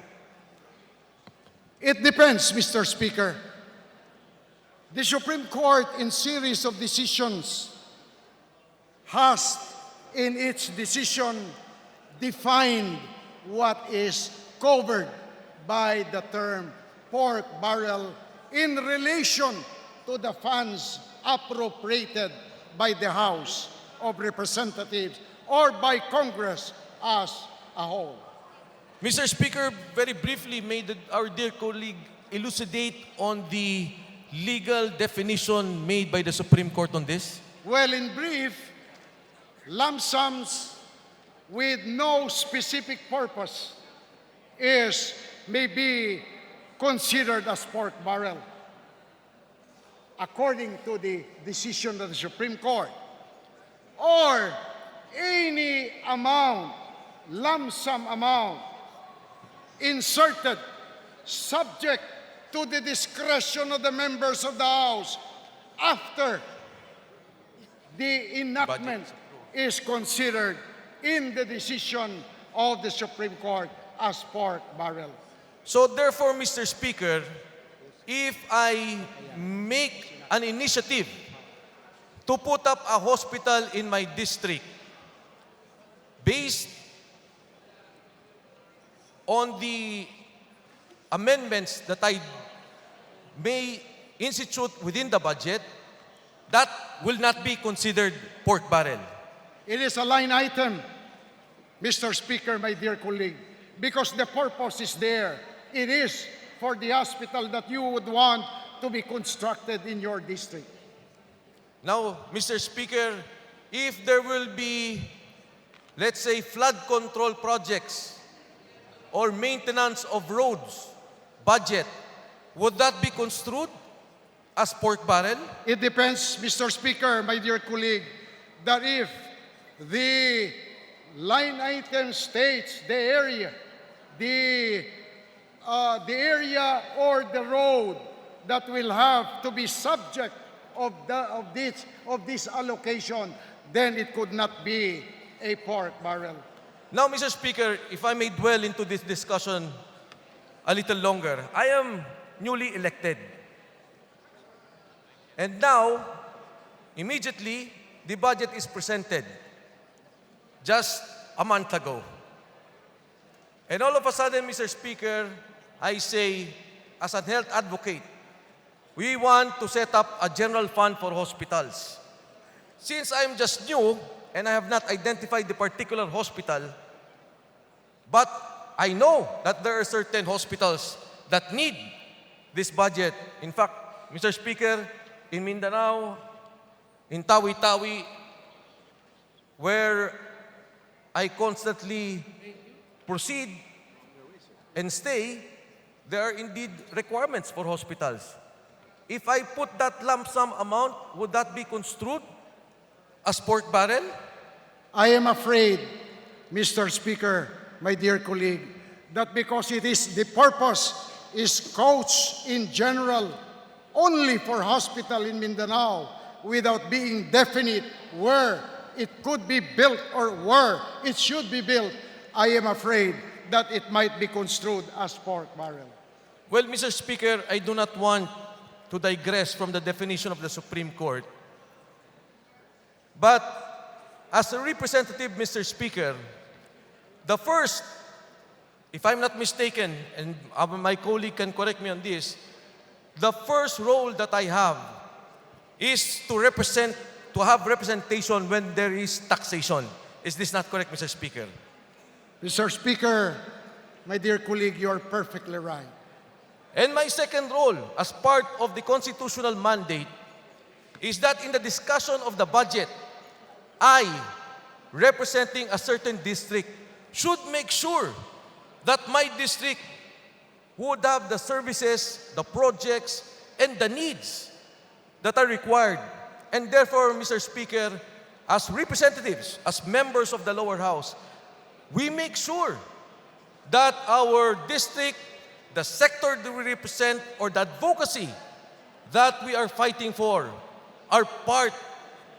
It depends, Mr. Speaker. The Supreme Court, in series of decisions, has in its decision defined what is covered by the term pork barrel in relation to the funds appropriated by the House of Representatives or by Congress as a whole. Mr. Speaker, very briefly, may our dear colleague elucidate on the legal definition made by the Supreme Court on this? Well, in brief, lump sums with no specific purpose may be considered as pork barrel, according to the decision of the Supreme Court. Or any amount, lump sum amount, inserted subject to the discretion of the members of the House after the enactment is considered in the decision of the Supreme Court as pork barrel. So therefore, Mr. Speaker, if I make an initiative to put up a hospital in my district based on the amendments that I may institute within the budget, that will not be considered pork barrel. It is a line item, Mr. Speaker, my dear colleague, because the purpose is there. It is for the hospital that you would want to be constructed in your district. Now, Mr. Speaker, if there will be, let's say, flood control projects or maintenance of roads budget, would that be construed as pork barrel? It depends, Mr. Speaker, my dear colleague, that if the line item states the area, the area or the road that will have to be subject of this allocation, then it could not be a pork barrel. Now, Mr. Speaker, if I may dwell into this discussion a little longer, I am newly elected. And now, immediately, the budget is presented just a month ago. And all of a sudden, Mr. Speaker, I say, as a health advocate, we want to set up a general fund for hospitals. Since I'm just new and I have not identified the particular hospital, but I know that there are certain hospitals that need this budget. In fact, Mr. Speaker, in Mindanao, in Tawi-Tawi, where I constantly proceed and stay, there are indeed requirements for hospitals. If I put that lump sum amount, would that be construed as pork barrel? I am afraid, Mr. Speaker, my dear colleague, that because it is the purpose is couched in general only for hospital in Mindanao without being definite where it could be built or where it should be built, I am afraid that it might be construed as pork barrel. Well, Mr. Speaker, I do not want to digress from the definition of the Supreme Court. But as a representative, Mr. Speaker, the first, if I'm not mistaken, and my colleague can correct me on this, the first role that I have is to have representation when there is taxation. Is this not correct, Mr. Speaker? Mr. Speaker, my dear colleague, you are perfectly right. And my second role, as part of the constitutional mandate, is that in the discussion of the budget, I, representing a certain district, should make sure that my district would have the services, the projects, and the needs that are required. And therefore, Mr. Speaker, as representatives, as members of the lower house, we make sure that our district, the sector that we represent, or the advocacy that we are fighting for are part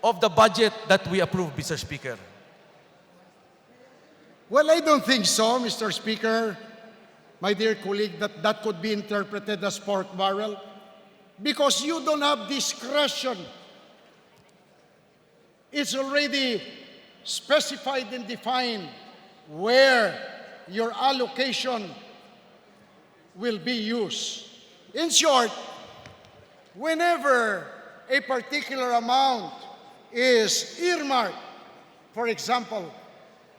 of the budget that we approve, Mr. Speaker. Well, I don't think so, Mr. Speaker, my dear colleague, that that could be interpreted as pork barrel because you don't have discretion. It's already specified and defined where your allocation will be used. In short, whenever a particular amount is earmarked, for example,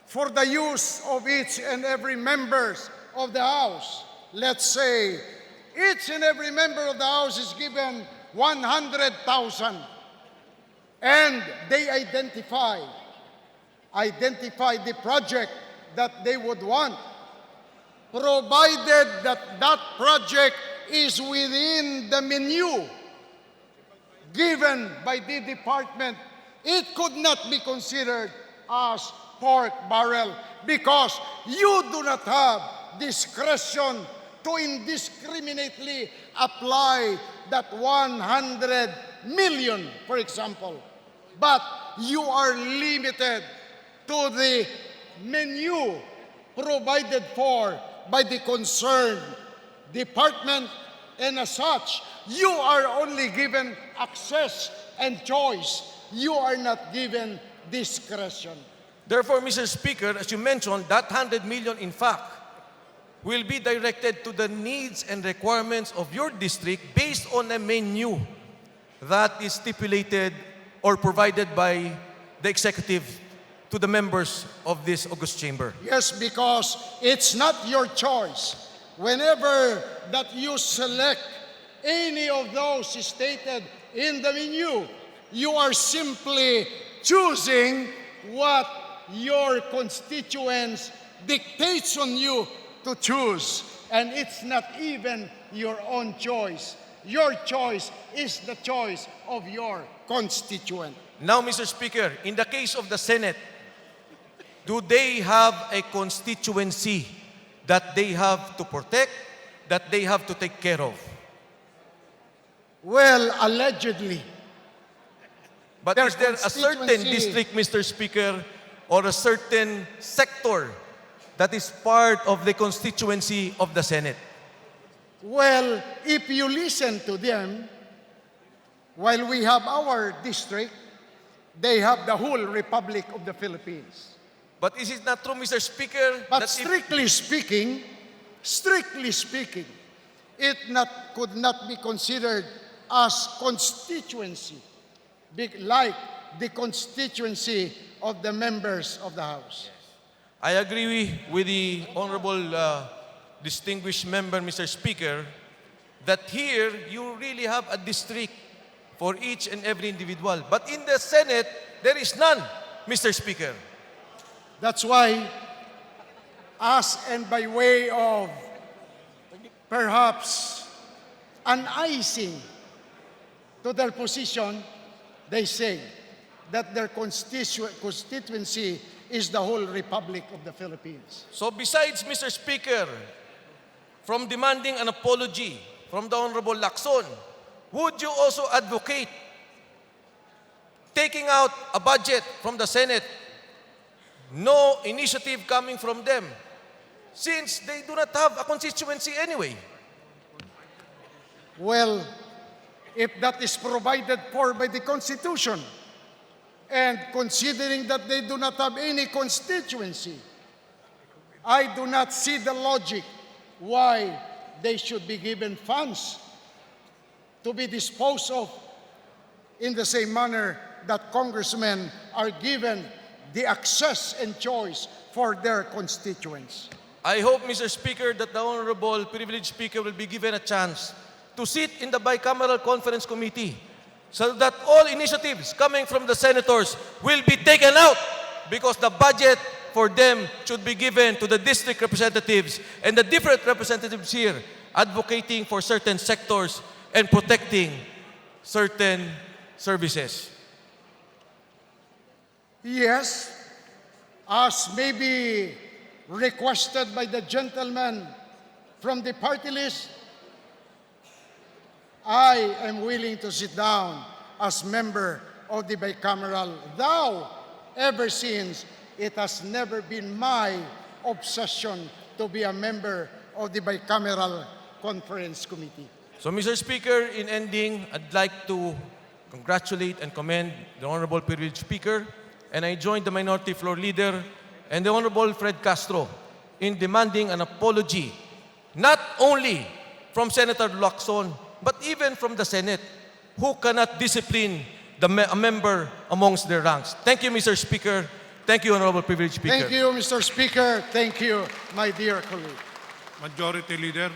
for the use of each and every members of the House, let's say each and every member of the House is given 100,000 and they identify the project that they would want, provided that that project is within the menu given by the department, it could not be considered as pork barrel because you do not have discretion to indiscriminately apply that 100 million, for example. But you are limited to the menu provided for by the concerned department, and as such, you are only given access and choice. You are not given discretion. Therefore, Mr. Speaker, as you mentioned, that 100 million, in fact, will be directed to the needs and requirements of your district based on a menu that is stipulated or provided by the executive to the members of this august chamber. Yes, because it's not your choice. Whenever that you select any of those stated in the menu, you are simply choosing what your constituents dictates on you to choose. And it's not even your own choice. Your choice is the choice of your constituent. Now, Mr. Speaker, in the case of the Senate, do they have a constituency that they have to protect, that they have to take care of? Well, allegedly. But Their is there a certain constituency- district, Mr. Speaker, or a certain sector that is part of the constituency of the Senate? Well, if you listen to them, while we have our district, they have the whole Republic of the Philippines. But is it not true, Mr. Speaker, But that if strictly speaking, it could not be considered as constituency, like the constituency of the members of the House. I agree with the honorable distinguished member, Mr. Speaker, that here you really have a district for each and every individual. But in the Senate, there is none, Mr. Speaker. That's why, as and by way of perhaps an icing to their position, they say that their constituency is the whole Republic of the Philippines. So besides, Mr. Speaker, from demanding an apology from the Honorable Lacson, would you also advocate taking out a budget from the Senate, no initiative coming from them, since they do not have a constituency anyway? Well, if that is provided for by the Constitution, and considering that they do not have any constituency, I do not see the logic why they should be given funds to be disposed of in the same manner that congressmen are given the access and choice for their constituents. I hope, Mr. Speaker, that the Honorable Privileged Speaker will be given a chance to sit in the bicameral conference committee so that all initiatives coming from the senators will be taken out, because the budget for them should be given to the district representatives and the different representatives here advocating for certain sectors and protecting certain services. Yes, as may be requested by the gentleman from the party list, I am willing to sit down as member of the bicameral, though ever since it has never been my obsession to be a member of the bicameral conference committee. So, Mr. Speaker, in ending, I'd like to congratulate and commend the Honorable Privileged Speaker, and I join the Minority Floor Leader and the Honorable Fred Castro in demanding an apology, not only from Senator Lacson, but even from the Senate, who cannot discipline a member amongst their ranks. Thank you, Mr. Speaker. Thank you, Honorable Privileged Speaker. Thank you, Mr. Speaker. Thank you, my dear colleague. Majority Leader.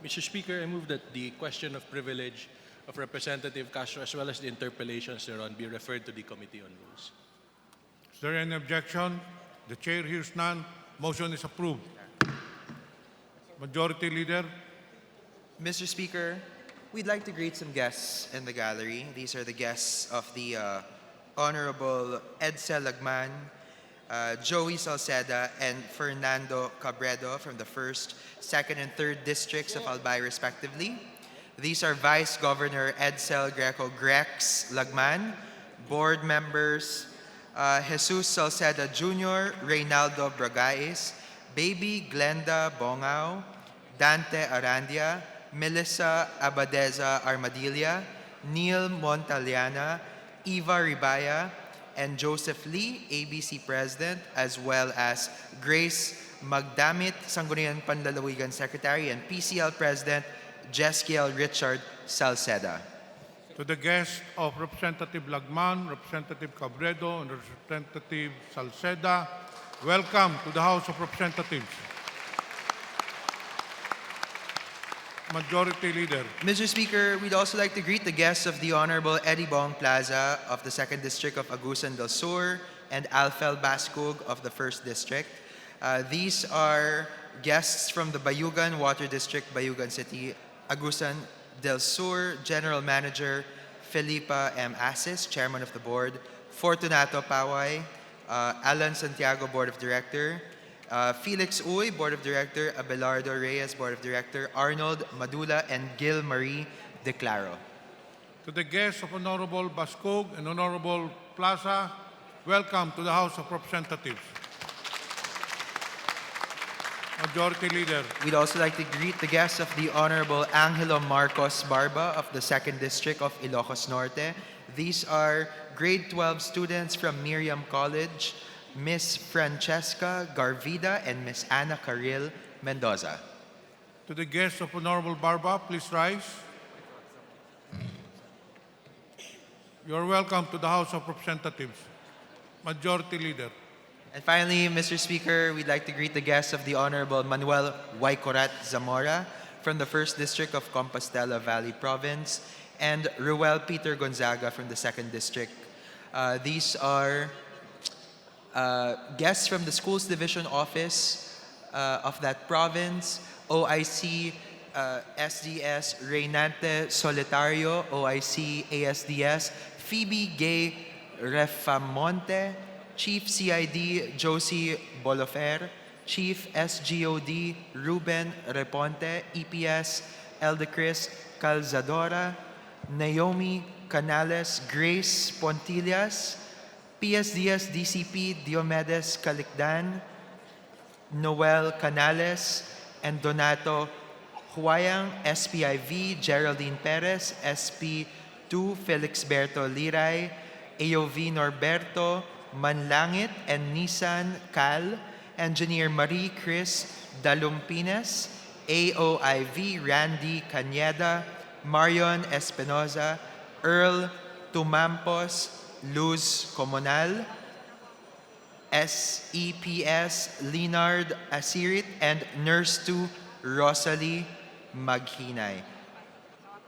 Mr. Speaker, I move that the question of privilege of Representative Castro as well as the interpellations thereon be referred to the Committee on Rules. Is there any objection? The chair hears none. Motion is approved. Majority Leader. Mr. Speaker, we'd like to greet some guests in the gallery. These are the guests of the Honorable Edsel Lagman, Joey Salceda, and Fernando Cabredo from the 1st, 2nd, and 3rd districts of Albay, respectively. These are Vice Governor Edsel Greco Grex Lagman, board members Jesus Salceda Jr., Reynaldo Bragais, Baby Glenda Bongao, Dante Arandia, Melissa Abadeza Armadilla, Neil Montaliana, Eva Ribaya, and Joseph Lee, ABC President, as well as Grace Magdamit, Sangguniang Panlalawigan Secretary, and PCL President Jeskiel Richard Salceda. To the guests of Representative Lagman, Representative Cabredo, and Representative Salceda, welcome to the House of Representatives. Majority Leader. Mr. Speaker, we'd also like to greet the guests of the Honorable Eddie Bong Plaza of the 2nd District of Agusan del Sur and Alfel Bascug of the 1st District. These are guests from the Bayugan Water District, Bayugan City, Agusan del Sur, General Manager Felipa M. Asis, Chairman of the Board, Fortunato Paway, Alan Santiago, Board of Director, Felix Uy, Board of Director, Abelardo Reyes, Board of Director, Arnold Madula, and Gil Marie Declaro. To the guests of Honorable Bascog and Honorable Plaza, welcome to the House of Representatives. Majority Leader, We'd also like to greet the guests of the Honorable Angelo Marcos Barba of the 2nd District of Ilocos Norte. These are grade 12 students from Miriam College, Miss Francesca Garvida and Miss Ana Caril Mendoza. to the guests of Honorable Barba, please rise. You are welcome to the House of Representatives. Majority Leader, And finally, Mr. Speaker, we'd like to greet the guests of the Honorable Manuel Waicorat Zamora from the 1st District of Compostela Valley Province and Ruel Peter Gonzaga from the 2nd District. These are guests from the Schools Division Office of that province, OIC SDS Reynante Solitario, OIC ASDS Phoebe Gay Refamonte, Chief CID Josie Bolofer, Chief SGOD Ruben Reponte, EPS Eldecris Calzadora, Naomi Canales Grace Pontillas, PSDS DCP Diomedes Calicdan, Noel Canales, and Donato Huayang, SPIV Geraldine Perez, SP2 Felixberto Liray, AOV Norberto Manlangit, and Nissan Cal, Engineer Marie Chris Dalumpines, AOIV Randy Cañeda, Marion Espinoza, Earl Tumampos, Luz Comunal, SEPS Leonard Asirit, and Nurse 2 Rosalie Maghinay,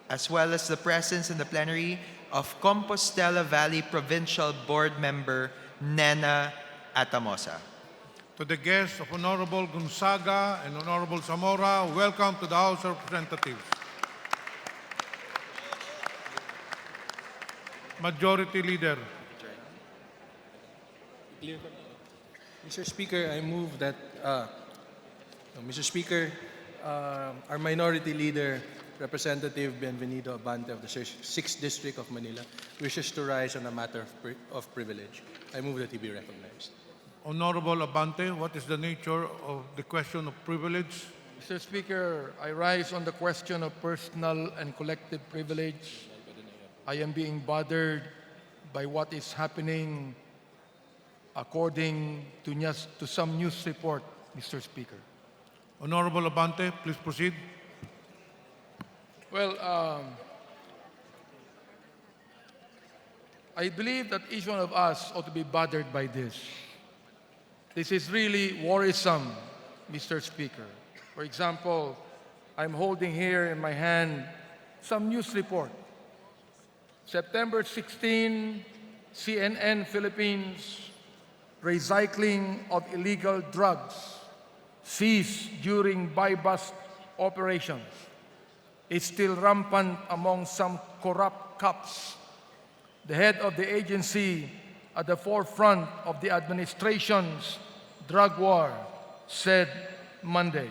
as well as the presence in the plenary of Compostela Valley Provincial Board Member Nena Atamosa. to the guests of Honorable Gonzaga and Honorable Zamora, welcome to the House of Representatives. Majority Leader, Mr. Speaker, I move that, Mr. Speaker, our Minority Leader, Representative Bienvenido Abante of the 6th District of Manila, wishes to rise on a matter of privilege. I move that he be recognized. Honorable Abante, what is the nature of the question of privilege? Mr. Speaker, I rise on the question of personal and collective privilege. I am being bothered by what is happening according to some news report, Mr. Speaker. Honorable Abante, please proceed. Well, I believe that each one of us ought to be bothered by this. This is really worrisome, Mr. Speaker. For example, I'm holding here in my hand some news report. September 16, CNN Philippines, recycling of illegal drugs seized during buy-bust operations. It's still rampant among some corrupt cops. The head of the agency at the forefront of the administration's drug war said Monday.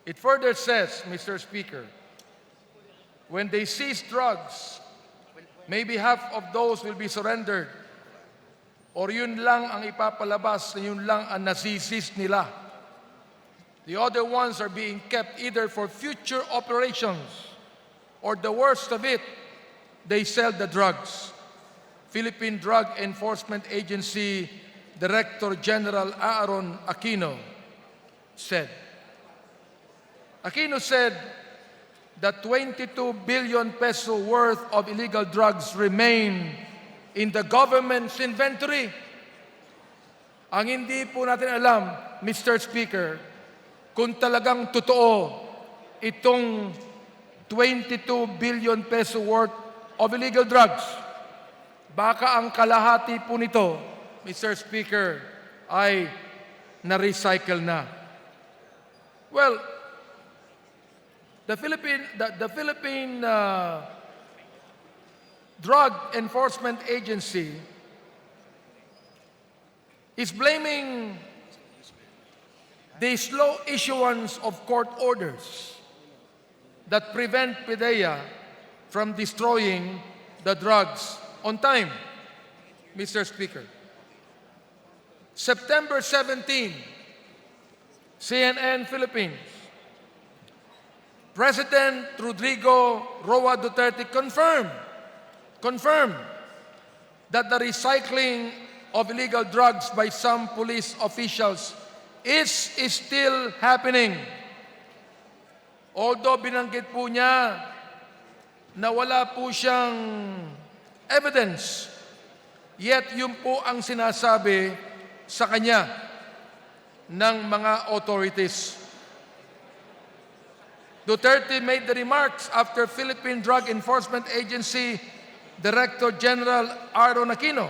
It further says, Mr. Speaker, when they seize drugs, maybe half of those will be surrendered or yun lang ang ipapalabas na yun lang ang naseize nila. The other ones are being kept either for future operations or the worst of it, they sell the drugs. Philippine Drug Enforcement Agency Director General Aaron Aquino said. Aquino said that 22 billion peso worth of illegal drugs remain in the government's inventory. Ang hindi po natin alam, Mr. Speaker, kung talagang totoo itong 22 billion peso worth of illegal drugs, baka ang kalahati po nito, Mr. Speaker, ay na-recycle na. Well, the Philippine Drug Enforcement Agency is blaming the slow issuance of court orders that prevent PDEA from destroying the drugs on time. Mr. Speaker. September 17, CNN Philippines. President Rodrigo Roa Duterte confirmed that the recycling of illegal drugs by some police officials is still happening. Although binanggit po niya na wala po siyang evidence, yet yun po ang sinasabi sa kanya ng mga authorities. Duterte made the remarks after Philippine Drug Enforcement Agency Director General Aaron Aquino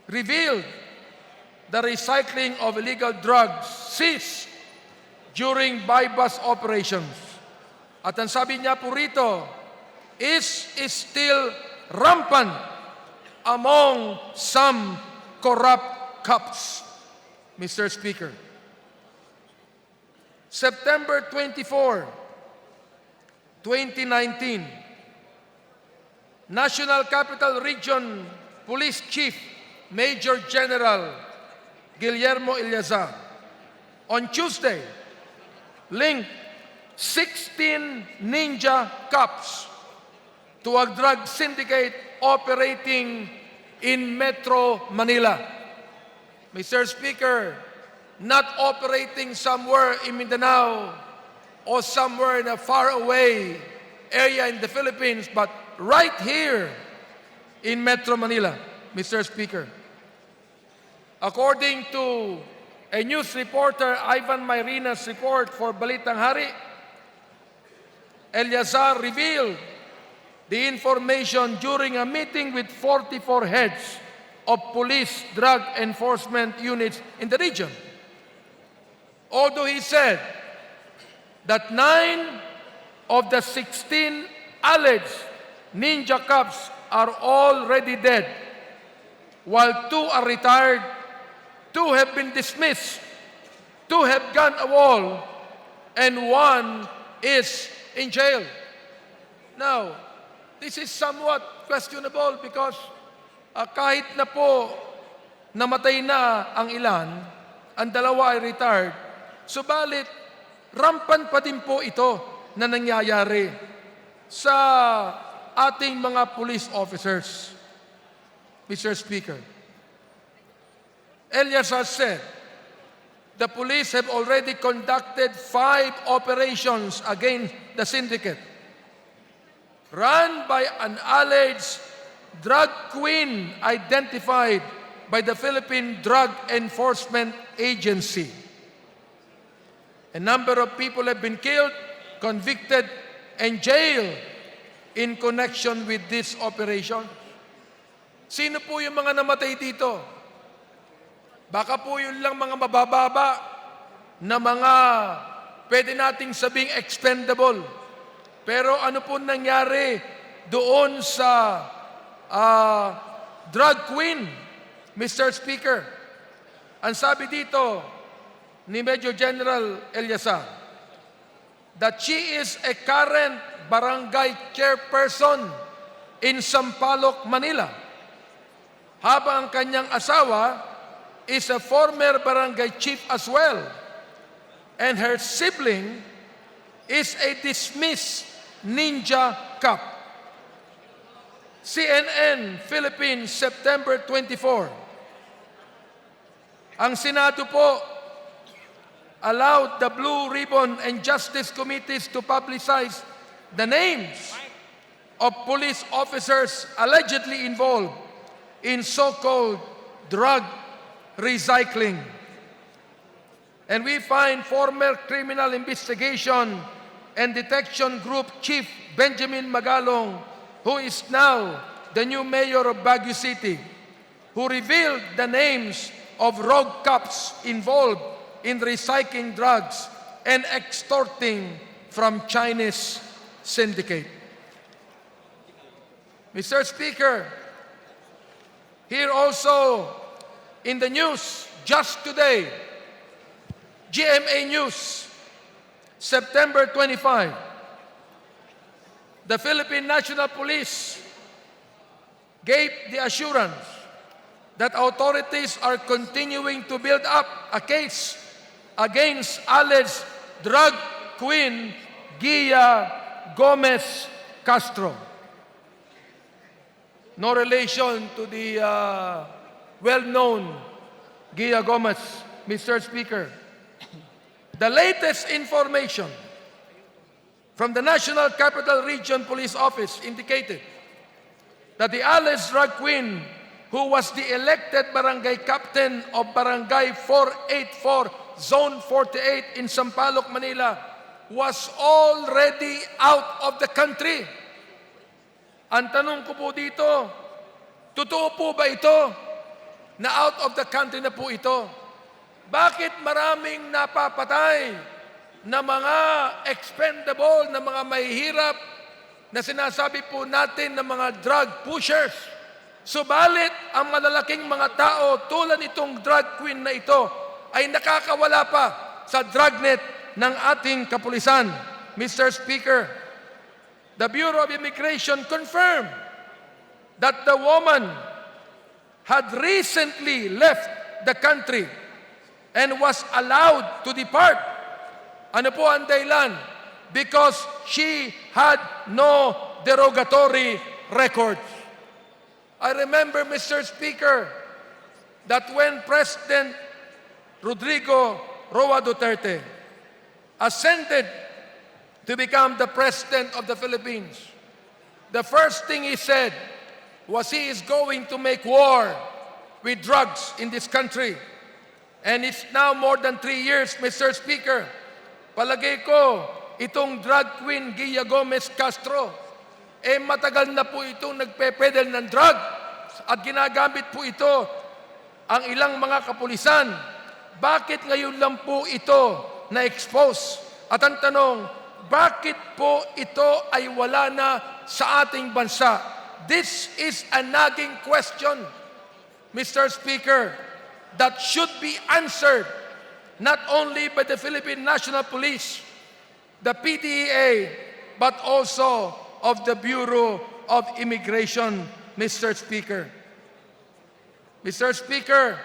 revealed the recycling of illegal drugs seized during buy-bust operations. At ang sabi niya po rito, is still rampant among some corrupt cops, Mr. Speaker. September 24, 2019, National Capital Region Police Chief Major General Guillermo Eleazar on Tuesday linked 16 ninja cops to a drug syndicate operating in Metro Manila. Mr. Speaker, not operating somewhere in Mindanao or somewhere in a faraway area in the Philippines, but right here in Metro Manila, Mr. Speaker. According to a news reporter, Ivan Mayrina's report for Balitang Hari, Eleazar revealed the information during a meeting with 44 heads of police drug enforcement units in the region. Although he said that 9 of the 16 alleged ninja cops are already dead, while 2 are retired, 2 have been dismissed, 2 have gone AWOL, and 1 is in jail. Now, this is somewhat questionable because kahit na po namatay na ang ilan, ang 2 ay retired, subalit rampant pa din po ito na nangyayari sa ating mga police officers, Mr. Speaker. Eleazar said, the police have already conducted 5 operations against the syndicate, run by an alleged drug queen identified by the Philippine Drug Enforcement Agency. A number of people have been killed, convicted, and jailed in connection with this operation. Sino po yung mga namatay dito? Baka po yun lang mga mabababa na mga pwede nating sabing expendable. Pero ano po nangyari doon sa drug queen, Mr. Speaker? Ang sabi dito ni Major General Eleazar, that she is a current barangay chairperson in Sampaloc, Manila, habang ang kanyang asawa is a former barangay chief as well, and her sibling is a dismissed ninja cop. CNN Philippines, September 24. Ang Senado po allowed the Blue Ribbon and Justice Committees to publicize the names of police officers allegedly involved in so-called drug recycling. And we find former Criminal Investigation and Detection Group Chief Benjamin Magalong, who is now the new mayor of Baguio City, who revealed the names of rogue cops involved in recycling drugs and extorting from Chinese syndicate. Mr. Speaker, here also in the news just today, GMA News, September 25, the Philippine National Police gave the assurance that authorities are continuing to build up a case against alleged drug queen Gia Gomez Castro. No relation to the well-known Gia Gomez, Mr. Speaker. The latest information from the National Capital Region Police Office indicated that the alleged drug queen, who was the elected barangay captain of Barangay 484, Zone 48 in Sampaloc, Manila, was already out of the country. Ang tanong ko po dito, totoo po ba ito na out of the country na po ito? Bakit maraming napapatay na mga expendable, na mga mahihirap, na sinasabi po natin na mga drug pushers? Subalit, ang malalaking mga tao tulad nitong drug queen na ito ay nakakawala pa sa dragnet ng ating kapulisan. Mr. Speaker, the Bureau of Immigration confirmed that the woman had recently left the country and was allowed to depart. Ano po ang dahilan? Because she had no derogatory records. I remember, Mr. Speaker, that when President Rodrigo Roa Duterte ascended to become the President of the Philippines, the first thing he said was he is going to make war with drugs in this country. And it's now more than 3 years, Mr. Speaker. Palagay ko, itong drug queen Gia Gomez Castro, matagal na po itong nagpepedal ng drug at ginagamit po ito ang ilang mga kapulisan. Bakit ngayon lang po ito na-expose? At ang tanong, bakit po ito ay wala na sa ating bansa? This is a nagging question, Mr. Speaker, that should be answered not only by the Philippine National Police, the PDEA, but also of the Bureau of Immigration, Mr. Speaker. Mr. Speaker,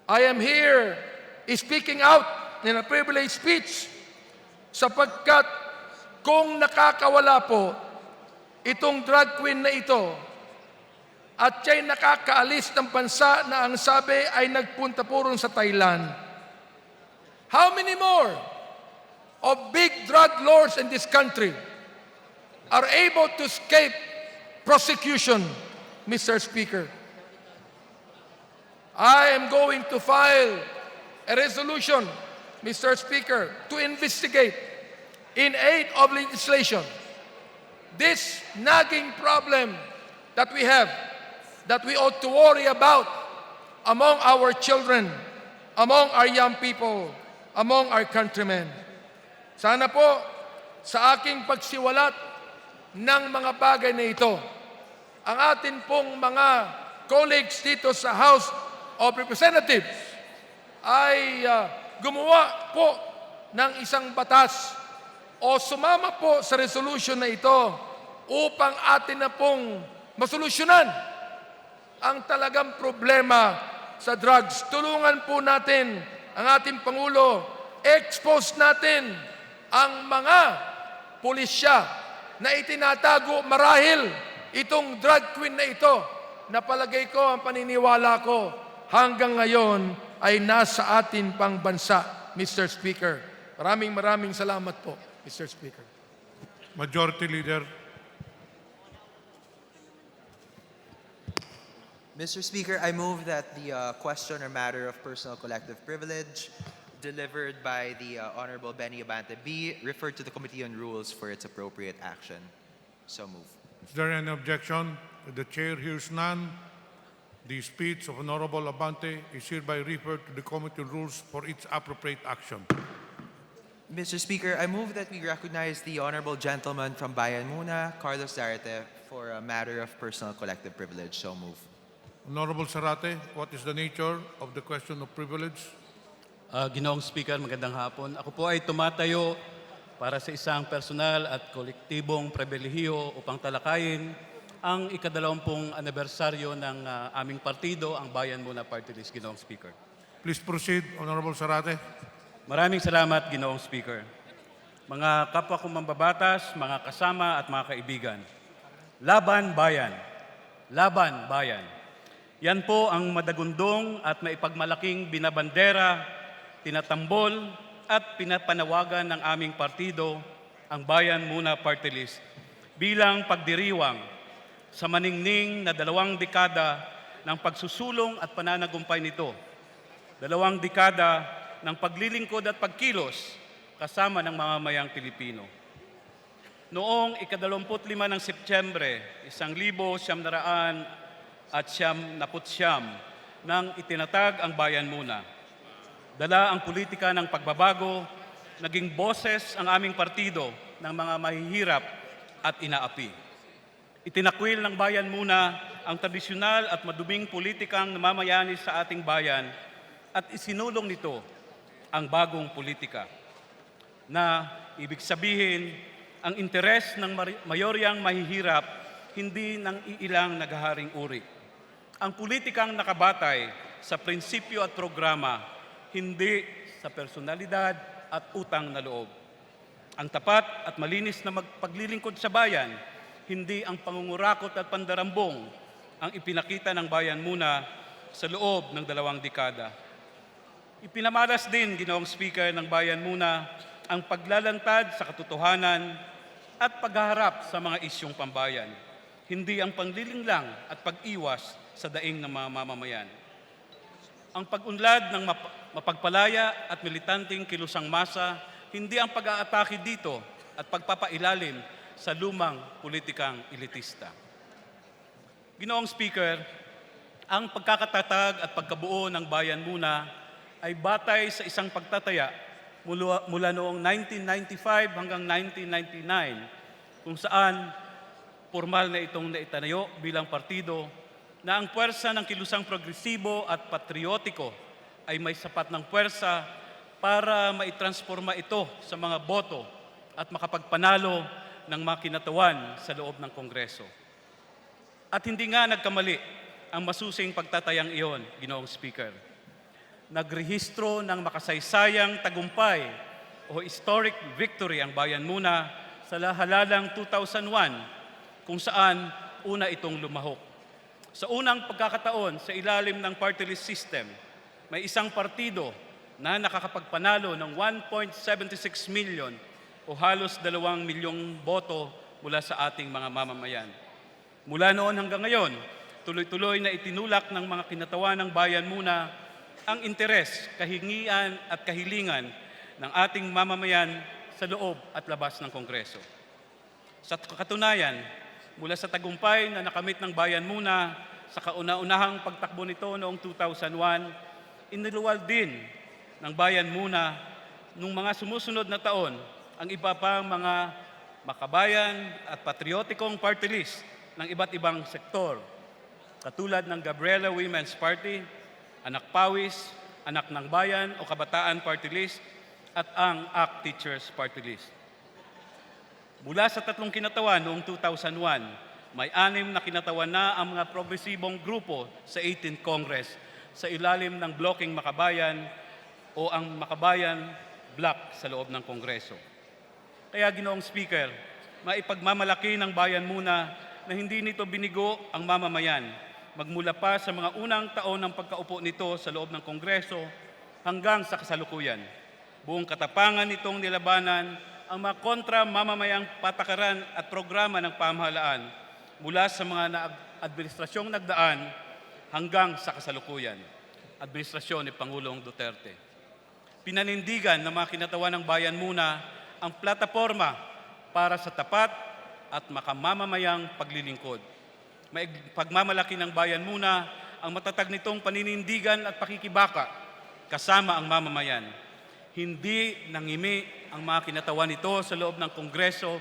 I am here speaking out in a privileged speech sapagkat kung nakakawala po itong drug queen na ito at siya'y nakakaalis ng bansa na ang sabi ay nagpunta po ron sa Thailand, how many more of big drug lords in this country are able to escape prosecution, Mr. Speaker? I am going to file a resolution, Mr. Speaker, to investigate in aid of legislation this nagging problem that we have, that we ought to worry about among our children, among our young people, among our countrymen. Sana po sa aking pagsiwalat ng mga bagay na ito, ang atin pong mga colleagues dito sa House of Representatives ay gumawa po ng isang batas o sumama po sa resolution na ito upang atin na pong masolusyonan ang talagang problema sa drugs. Tulungan po natin ang ating Pangulo, expose natin ang mga pulisya na itinatago marahil itong drug queen na ito, na palagay ko, ang paniniwala ko, hanggang ngayon ay nasa atin pang bansa, Mr. Speaker. Maraming salamat po, Mr. Speaker. Majority Leader. Mr. Speaker, I move that the question or matter of personal collective privilege delivered by the Honorable Benny Abante be referred to the Committee on Rules for its appropriate action. So move. Is there any objection? The Chair hears none. The speech of Honorable Labonte is hereby referred to the Committee on Rules for its appropriate action. Mr. Speaker, I move that we recognize the Honorable Gentleman from Bayan Muna, Carlos Zarate, for a matter of personal collective privilege. So move. Honorable Zarate, what is the nature of the question of privilege? Ginoong Speaker, magandang hapon. Ako po ay tumatayo para sa isang personal at kolektibong pribilehiyo upang talakayin ang ika-20 anibersaryo ng aming partido, ang Bayan Muna Party List, Ginoong Speaker. Please proceed, Honorable Zarate. Maraming salamat, Ginoong Speaker. Mga kapwa kong mambabatas, mga kasama at mga kaibigan. Laban Bayan. Laban Bayan. Yan po ang madagundong at maipagmalaking binabandera, tinatambol at pinapanawagan ng aming partido, ang Bayan Muna Party List, bilang pagdiriwang sa maningning na 2 dekada ng pagsusulong at pananagumpay nito. 2 dekada ng paglilingkod at pagkilos kasama ng mamamayang Pilipino. Noong ika-25 ng Setyembre, 1999 nang itinatag ang Bayan Muna. Dala ang politika ng pagbabago, naging boses ang aming partido ng mga mahihirap at inaapi. Itinakwil ng Bayan Muna ang tradisyonal at maduming politikang namamayani sa ating bayan at isinulong nito ang bagong politika na ibig sabihin ang interes ng mayoryang mahihirap hindi ng iilang naghaharing uri. Ang politikang nakabatay sa prinsipyo at programa, hindi sa personalidad at utang na loob. Ang tapat at malinis na paglilingkod sa bayan, hindi ang pangungurakot at pandarambong ang ipinakita ng Bayan Muna sa loob ng 2 dekada. Ipinamalas din, Ginoong Speaker, ng Bayan Muna ang paglalantad sa katotohanan at paghaharap sa mga isyong pambayan, hindi ang pangliling lang at pag-iwas sa daing ng mga mamamayan. Ang pag-unlad ng mapagpalaya at militanteng kilusang masa, hindi ang pag-aatake dito at pagpapailalim sa lumang politikang elitista. Ginoong Speaker, ang pagkakatatag at pagkabuo ng Bayan Muna ay batay sa isang pagtataya mula noong 1995 hanggang 1999, kung saan formal na itong naitanayo bilang partido na ang puwersa ng kilusang progresibo at patriotiko ay may sapat ng puwersa para maitransforma ito sa mga boto at makapagpanalo ng mga kinatawan sa loob ng Kongreso. At hindi nga nagkamali ang masusing pagtatayang iyon, Ginoong Speaker. Nagrehistro ng makasaysayang tagumpay o historic victory ang Bayan Muna sa halalang 2001, kung saan una itong lumahok. Sa unang pagkakataon sa ilalim ng party list system, may isang partido na nakakapagpanalo ng 1.76 million o halos 2 milyong boto mula sa ating mga mamamayan. Mula noon hanggang ngayon, tuloy-tuloy na itinulak ng mga kinatawan ng Bayan Muna ang interes, kahingian at kahilingan ng ating mamamayan sa loob at labas ng Kongreso. Sa katunayan, mula sa tagumpay na nakamit ng Bayan Muna sa kauna-unahang pagtakbo nito noong 2001, iniluwal din ng Bayan Muna nung mga sumusunod na taon ang iba pang mga makabayan at patriotikong party list ng iba't ibang sektor, katulad ng Gabriela Women's Party, Anak Pawis, Anak ng Bayan o Kabataan Party List at ang ACT Teachers Party List. Mula sa 3 kinatawan noong 2001, may 6 na kinatawan na ang mga progresibong grupo sa 18th Congress sa ilalim ng Blocking Makabayan o ang Makabayan Block sa loob ng Kongreso. Kaya, Ginoong Speaker, maipagmamalaki ng Bayan Muna na hindi nito binigo ang mamamayan, magmula pa sa mga unang taon ng pagkaupo nito sa loob ng Kongreso hanggang sa kasalukuyan. Buong katapangan nitong nilabanan ang mga kontra-mamamayang patakaran at programa ng pamahalaan mula sa mga administrasyong nagdaan hanggang sa kasalukuyan, administrasyon ni Pangulong Duterte. Pinanindigan ng mga kinatawan ng Bayan Muna ang plataporma para sa tapat at makamamamayang paglilingkod. May pagmamalaki ng Bayan Muna ang matatag nitong paninindigan at pakikibaka kasama ang mamamayan. Hindi nangimi ang mga kinatawan nito sa loob ng Kongreso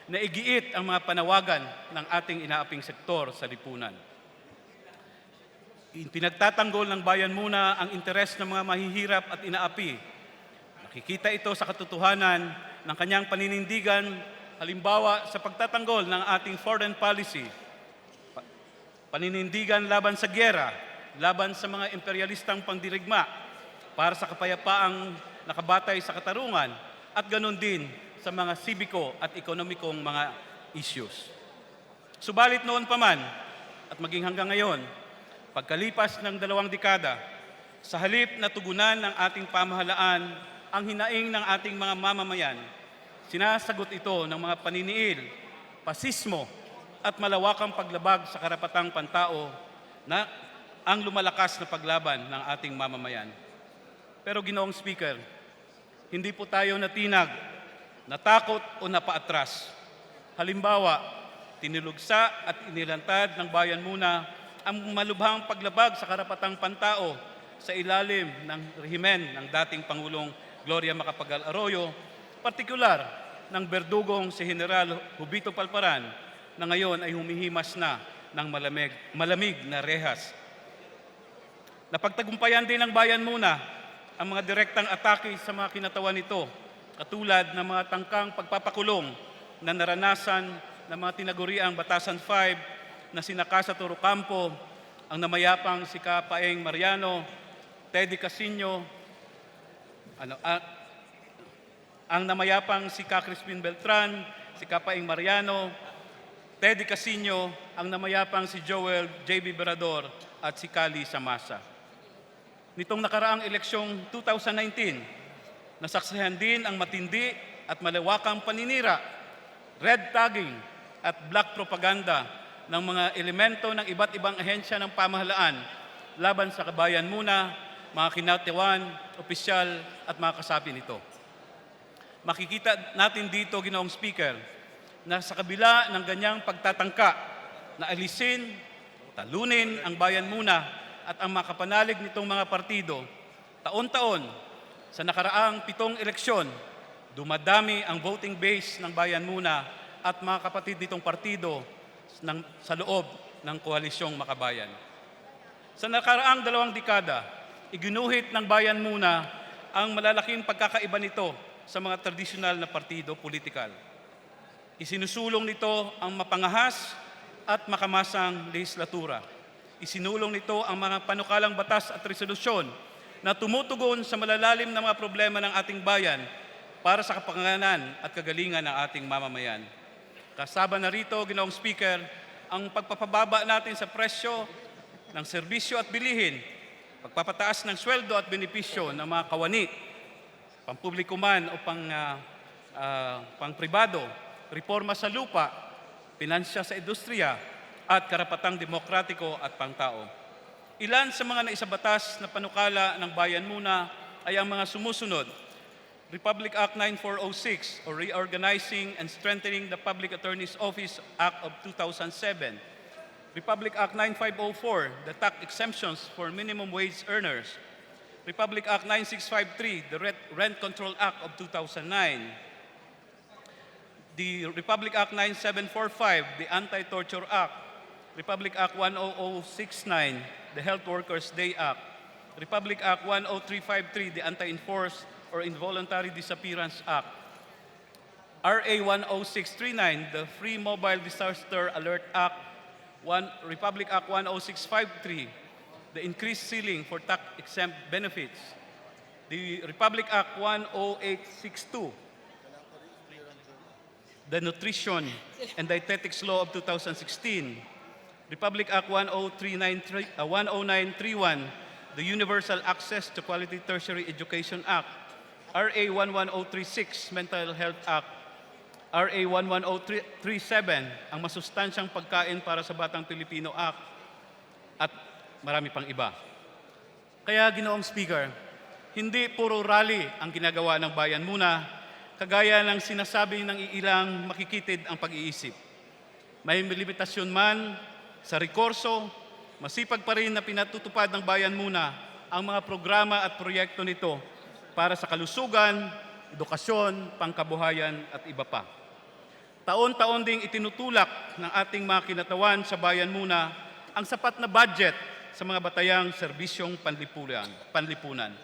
na igiit ang mga panawagan ng ating inaaping sektor sa lipunan. Pinagtatanggol ng Bayan Muna ang interes ng mga mahihirap at inaapi. Nakikita ito sa katotohanan ng kanyang paninindigan, halimbawa sa pagtatanggol ng ating foreign policy paninindigan laban sa gyera, laban sa mga imperialistang pangdirigma, para sa kapayapaang nakabatay sa katarungan, at ganon din sa mga sibiko at ekonomikong mga issues. Subalit noon pa man, at maging hanggang ngayon, pagkalipas ng 2 dekada, sa halip na tugunan ng ating pamahalaan ang hinaing ng ating mga mamamayan, sinasagot ito ng mga paniniil, pasismo at malawakang paglabag sa karapatang pantao na ang lumalakas na paglaban ng ating mamamayan. Pero Ginoong Speaker, hindi po tayo natinag, natakot o napaatras. Halimbawa, tinilugsa at inilantad ng bayan muna ang malubhang paglabag sa karapatang pantao sa ilalim ng rehimen ng dating Pangulong Gloria Macapagal Arroyo, partikular ng berdugong si General Jubito Palparan na ngayon ay humihimas na ng malamig na rehas. Napagtagumpayan din ng bayan muna ang mga direktang atake sa mga kinatawan nito, katulad ng mga tangkang pagpapakulong na naranasan ng mga tinaguriang Batasan 5 na sina Castro, ang namayapang si Kapaeng Mariano, Teddy Casino, ang namayapang si Crispin Beltran, si Kapaeng Mariano, Teddy Casino, ang namayapang si Joel J.B. Berador at si Kali Samasa. Nitong nakaraang eleksyong 2019, nasaksihan din ang matindi at malawakang paninira, red tagging at black propaganda ng mga elemento ng iba't ibang ahensya ng pamahalaan laban sa kabayan muna, mga kinatawan, opisyal at mga kasapi nito. Makikita natin dito, Ginoong Speaker, na sa kabila ng ganyang pagtatangka na alisin, talunin ang bayan muna at ang makapanalig nitong mga partido, taon-taon sa nakaraang 7 eleksyon, dumadami ang voting base ng bayan muna at mga kapatid nitong partido sa loob ng koalisyong makabayan. Sa nakaraang 2 dekada, iginuhit ng bayan muna ang malalaking pagkakaiba nito sa mga tradisyonal na partido politikal. Isinusulong nito ang mapangahas at makamasang legislatura. Isinulong nito ang mga panukalang batas at resolusyon na tumutugon sa malalalim na mga problema ng ating bayan para sa kapakanan at kagalingan ng ating mamamayan. Kasama na rito, Ginoong Speaker, ang pagpapababa natin sa presyo ng serbisyo at bilihin, pagpapataas ng sweldo at benepisyo ng mga kawani, pampubliko man o pang-pribado, reforma sa lupa, pinansya sa industriya, at karapatang demokratiko at pangtao. Ilan sa mga naisabatas na panukala ng bayan muna ay ang mga sumusunod: Republic Act 9406 or Reorganizing and Strengthening the Public Attorney's Office Act of 2007, Republic Act 9504, the tax exemptions for minimum wage earners, Republic Act 9653, the Rent Control Act of 2009, the Republic Act 9745, the Anti-Torture Act, Republic Act 10069, the Health Workers' Day Act, Republic Act 10353, the Anti-Enforced or Involuntary Disappearance Act, RA 10639, the Free Mobile Disaster Alert Act, Republic Act 10653, the Increased Ceiling for Tax-Exempt Benefits, the Republic Act 10862, the Nutrition and Dietetics Law of 2016, Republic Act 10931, the Universal Access to Quality Tertiary Education Act, RA 11036, Mental Health Act, RA 11037, ang Masustansyang Pagkain para sa Batang Pilipino Act, at marami pang iba. Kaya, Ginoong Speaker, hindi puro rally ang ginagawa ng bayan muna, kagaya ng sinasabi ng ilang makikitid ang pag-iisip. May limitasyon man sa rekorso, masipag pa rin na pinatutupad ng bayan muna ang mga programa at proyekto nito para sa kalusugan, edukasyon, pangkabuhayan at iba pa. Taon-taon ding itinutulak ng ating mga kinatawan sa bayan muna ang sapat na budget sa mga batayang serbisyong panlipunan.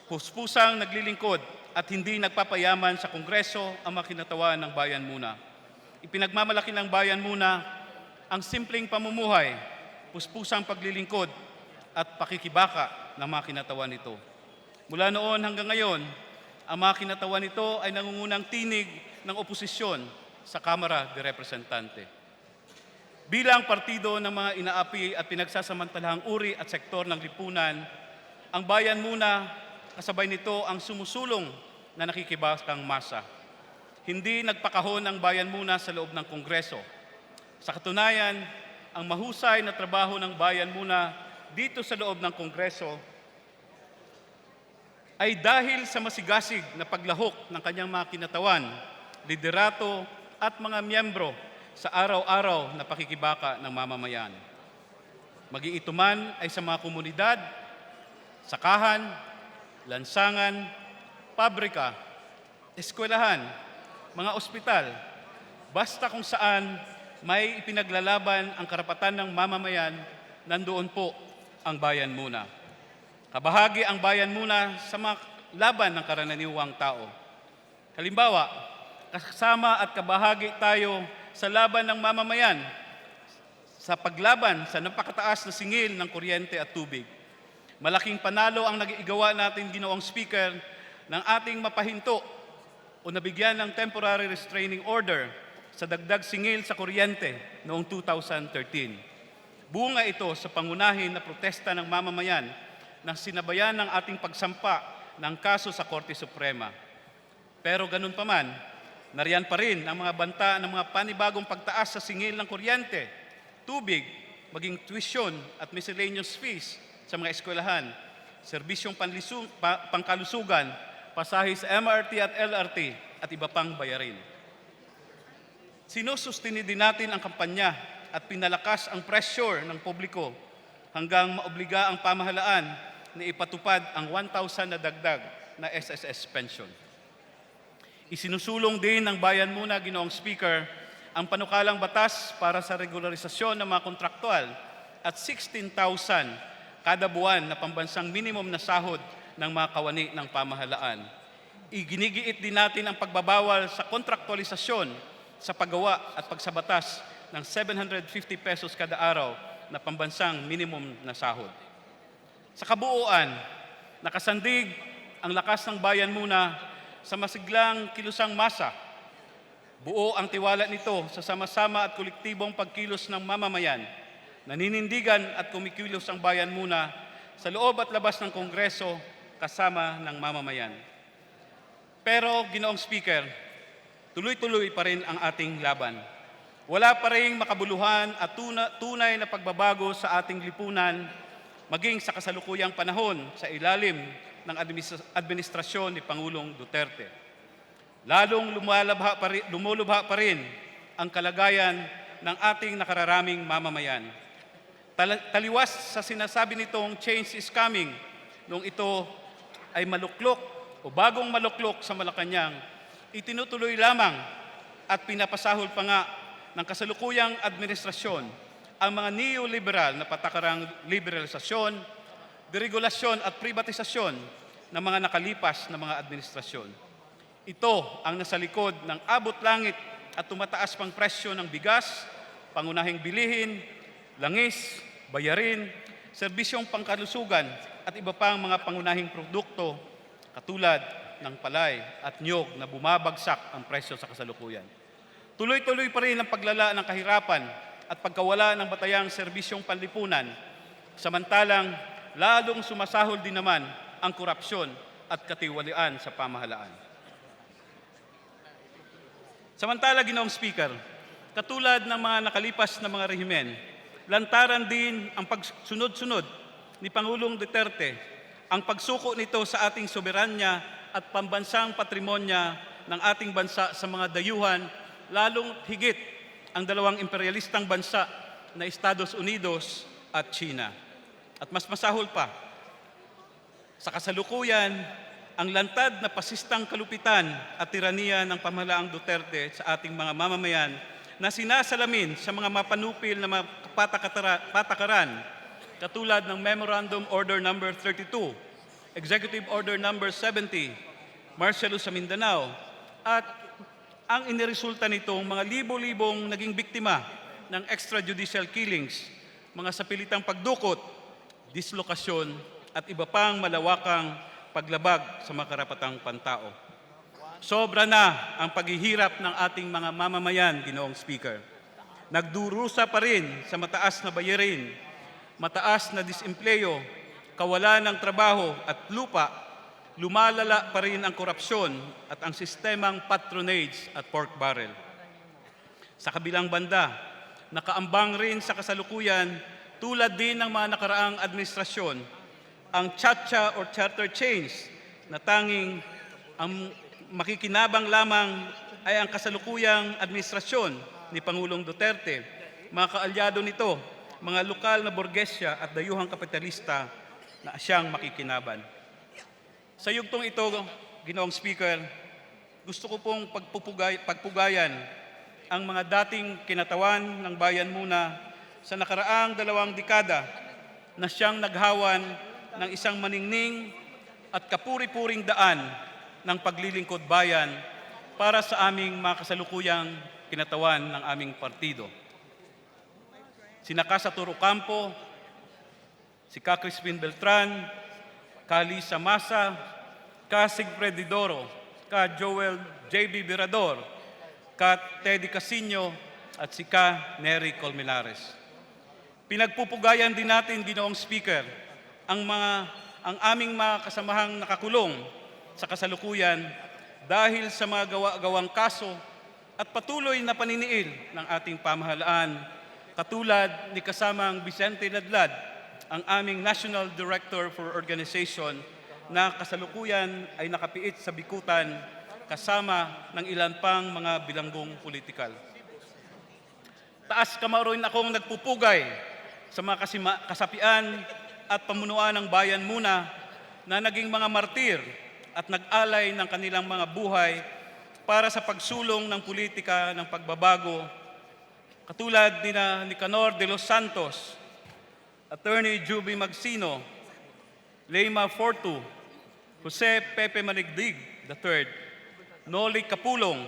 Puspusang naglilingkod at hindi nagpapayaman sa Kongreso ang mga kinatawan ng bayan muna. Ipinagmamalaki ng bayan muna ang simpleng pamumuhay, puspusang paglilingkod at pakikibaka ng mga kinatawan nito. Mula noon hanggang ngayon, ang mga kinatawan nito ay nangungunang tinig ng oposisyon sa Kamara de Representante. Bilang partido ng mga inaapi at pinagsasamantalahang uri at sektor ng lipunan, ang bayan muna kasabay nito ang sumusulong na nakikibakang masa. Hindi nagpakahon ang bayan muna sa loob ng Kongreso. Sa katunayan, ang mahusay na trabaho ng bayan muna dito sa loob ng Kongreso ay dahil sa masigasig na paglahok ng kanyang mga kinatawan, liderato at mga miyembro sa araw-araw na pakikibaka ng mamamayan. Maging ito man ay sa mga komunidad, sakahan, lansangan, pabrika, eskwelahan, mga ospital, basta kung saan may ipinaglalaban ang karapatan ng mamamayan, nandoon po ang bayan muna. Kabahagi ang bayan muna sa mga laban ng karaniwang tao. Halimbawa, kasama at kabahagi tayo sa laban ng mamamayan sa paglaban sa napakataas na singil ng kuryente at tubig. Malaking panalo ang nag-igawa natin, Ginoong Speaker, ng ating mapahinto o nabigyan ng temporary restraining order sa dagdag singil sa kuryente noong 2013. Bunga ito sa pangunahin na protesta ng mamamayan na sinabayan ng ating pagsampa ng kaso sa Korte Suprema. Pero ganun pa man, nariyan pa rin ang mga banta ng mga panibagong pagtaas sa singil ng kuryente, tubig, maging tuition at miscellaneous fees sa mga eskwelahan, serbisyong pangkalusugan, pasahe sa MRT at LRT at iba pang bayarin. Sinusustini din natin ang kampanya at pinalakas ang pressure ng publiko hanggang maobliga ang pamahalaan na ipatupad ang 1,000 na dagdag na SSS pension. Isinusulong din ng bayan muna, Ginoong Speaker, ang panukalang batas para sa regularisasyon ng mga kontraktual at 16,000 kada buwan na pambansang minimum na sahod ng mga kawani ng pamahalaan. Iginigiit din natin ang pagbabawal sa kontraktualisasyon sa paggawa at pagsabatas ng 750 pesos kada araw na pambansang minimum na sahod. Sa kabuuan, nakasandig ang lakas ng bayan muna sa masiglang kilusang masa. Buo ang tiwala nito sa sama-sama at kolektibong pagkilos ng mamamayan. Naninindigan at kumikilos ang bayan muna sa loob at labas ng Kongreso kasama ng mamamayan. Pero, Ginoong Speaker, tuloy-tuloy pa rin ang ating laban. Wala pa rin makabuluhan at tunay na pagbabago sa ating lipunan maging sa kasalukuyang panahon sa ilalim ng administrasyon ni Pangulong Duterte. Lalong lumulubha pa rin ang kalagayan ng ating nakararaming mamamayan. Taliwas sa sinasabi nitong change is coming nung ito ay maluklok o bagong maluklok sa Malacanang, itinutuloy lamang at pinapasahol pa nga ng kasalukuyang administrasyon ang mga neoliberal na patakarang liberalisasyon, deregulasyon at privatisasyon ng mga nakalipas na mga administrasyon. Ito ang nasa likod ng abot langit at tumataas pang presyo ng bigas, pangunahing bilihin, langis, bayarin, serbisyong pangkalusugan at iba pang mga pangunahing produkto katulad ng palay at niyog na bumabagsak ang presyo sa kasalukuyan. Tuloy-tuloy pa rin ang paglala ng kahirapan at pagkawala ng batayang serbisyong panlipunan, samantalang lalong sumasahol din naman ang korupsyon at katiwalian sa pamahalaan. Samantala, Ginoong Speaker, katulad ng mga nakalipas na mga rehimen, lantaran din ang pagsunod-sunod ni Pangulong Duterte, ang pagsuko nito sa ating soberanya at pambansang patrimonya ng ating bansa sa mga dayuhan, lalong higit ang dalawang imperialistang bansa na Estados Unidos at China. At mas masahol pa, sa kasalukuyan, ang lantad na pasistang kalupitan at tiraniya ng pamahalaang Duterte sa ating mga mamamayan na sinasalamin sa mga mapanupil na mga patakaran katulad ng Memorandum Order No. 32, Executive Order No. 70, Marcelo sa Mindanao, at ang iniresulta nitong mga libo-libong naging biktima ng extrajudicial killings, mga sapilitang pagdukot, dislokasyon at iba pang malawakang paglabag sa mga karapatang pantao. Sobra na ang paghihirap ng ating mga mamamayan, Ginoong Speaker. Nagdurusa pa rin sa mataas na bayarin, mataas na disempleyo, kawalan ng trabaho at lupa, lumalala pa rin ang korupsyon at ang sistemang patronage at pork barrel. Sa kabilang banda, nakaambang rin sa kasalukuyan tulad din ng mga nakaraang administrasyon, ang chacha or charter change na tanging ang makikinabang lamang ay ang kasalukuyang administrasyon ni Pangulong Duterte, mga kaalyado nito, mga lokal na borgesya at dayuhang kapitalista na siyang makikinaban. Sa yugtong ito, Ginoong Speaker, gusto ko pong pagpugayan ang mga dating kinatawan ng bayan muna sa nakaraang 2 dekada na siyang naghawan ng isang maningning at kapuri-puring daan ng paglilingkod bayan para sa aming mga kasalukuyang kinatawan ng aming partido. Sina Casa Toro Campo, si Ka Crispin Beltran, Ka Lisa Masa, Ka Sigfred Didoro, Ka Joel J.B. Virador, Ka Teddy Casino at si Ka Nery Colmenares. Pinagpupugayan din natin, Ginoong Speaker, ang aming mga kasamahang nakakulong sa kasalukuyan dahil sa mga gawa-gawang kaso at patuloy na paniniil ng ating pamahalaan, katulad ni kasamang Vicente Ladlad, ang aming National Director for Organization na kasalukuyan ay nakapiit sa bikutan kasama ng ilan pang mga bilanggong politikal. Taas kamao rin akong nagpupugay sa mga kasapian at pamunuan ng bayan muna na naging mga martir at nag-alay ng kanilang mga buhay para sa pagsulong ng politika ng pagbabago, katulad ni Nicanor de los Santos, Attorney Juby Magsino, Leima Fortu, Jose Pepe Maligdig III, Noli Capulong,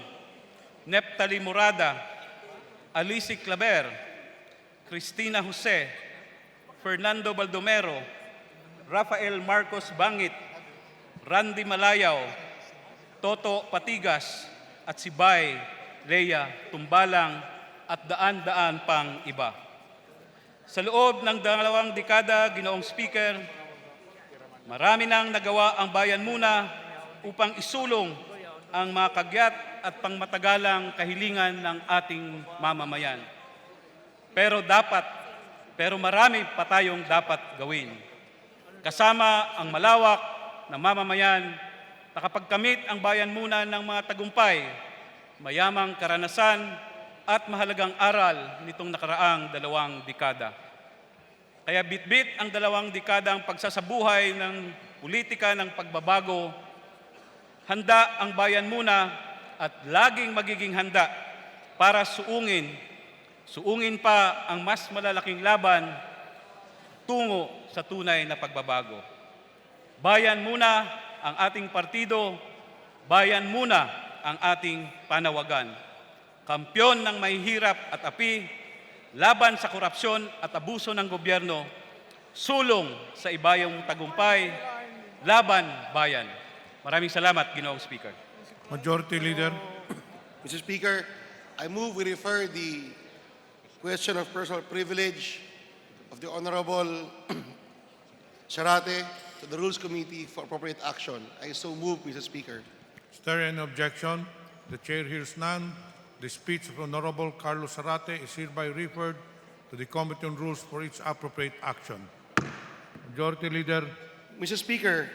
Neptali Morada, Alice Claver, Cristina Jose, Fernando Baldomero, Rafael Marcos Bangit, Randy Malayaw, Toto Patigas, at si Bay Lea Tumbalang at daan-daan pang iba. Sa loob ng 2 dekada, Ginoong Speaker, marami nang nagawa ang bayan muna upang isulong ang mga kagyat at pangmatagalang kahilingan ng ating mamamayan. Pero marami pa tayong dapat gawin. Kasama ang malawak na mamamayan, nakapagkamit ang bayan muna ng mga tagumpay, mayamang karanasan at mahalagang aral nitong nakaraang 2 dekada. Kaya bitbit ang 2 dekadang pagsasabuhay ng politika ng pagbabago, handa ang bayan muna at laging magiging handa para suungin pa ang mas malalaking laban tungo sa tunay na pagbabago. Bayan muna ang ating partido, bayan muna ang ating panawagan. Kampyon ng mahihirap at api, laban sa korupsyon at abuso ng gobyerno, sulong sa ibayong tagumpay, laban bayan. Maraming salamat, Ginoong Speaker. Majority Leader. Mr. Speaker, I move we refer the question of personal privilege of the Honorable Zarate to the Rules Committee for appropriate action. I so move, Mr. Speaker. Is there any objection? The Chair hears none. The speech of Honorable Carlos Zarate is hereby referred to the Committee on Rules for its appropriate action. Majority Leader. Mr. Speaker,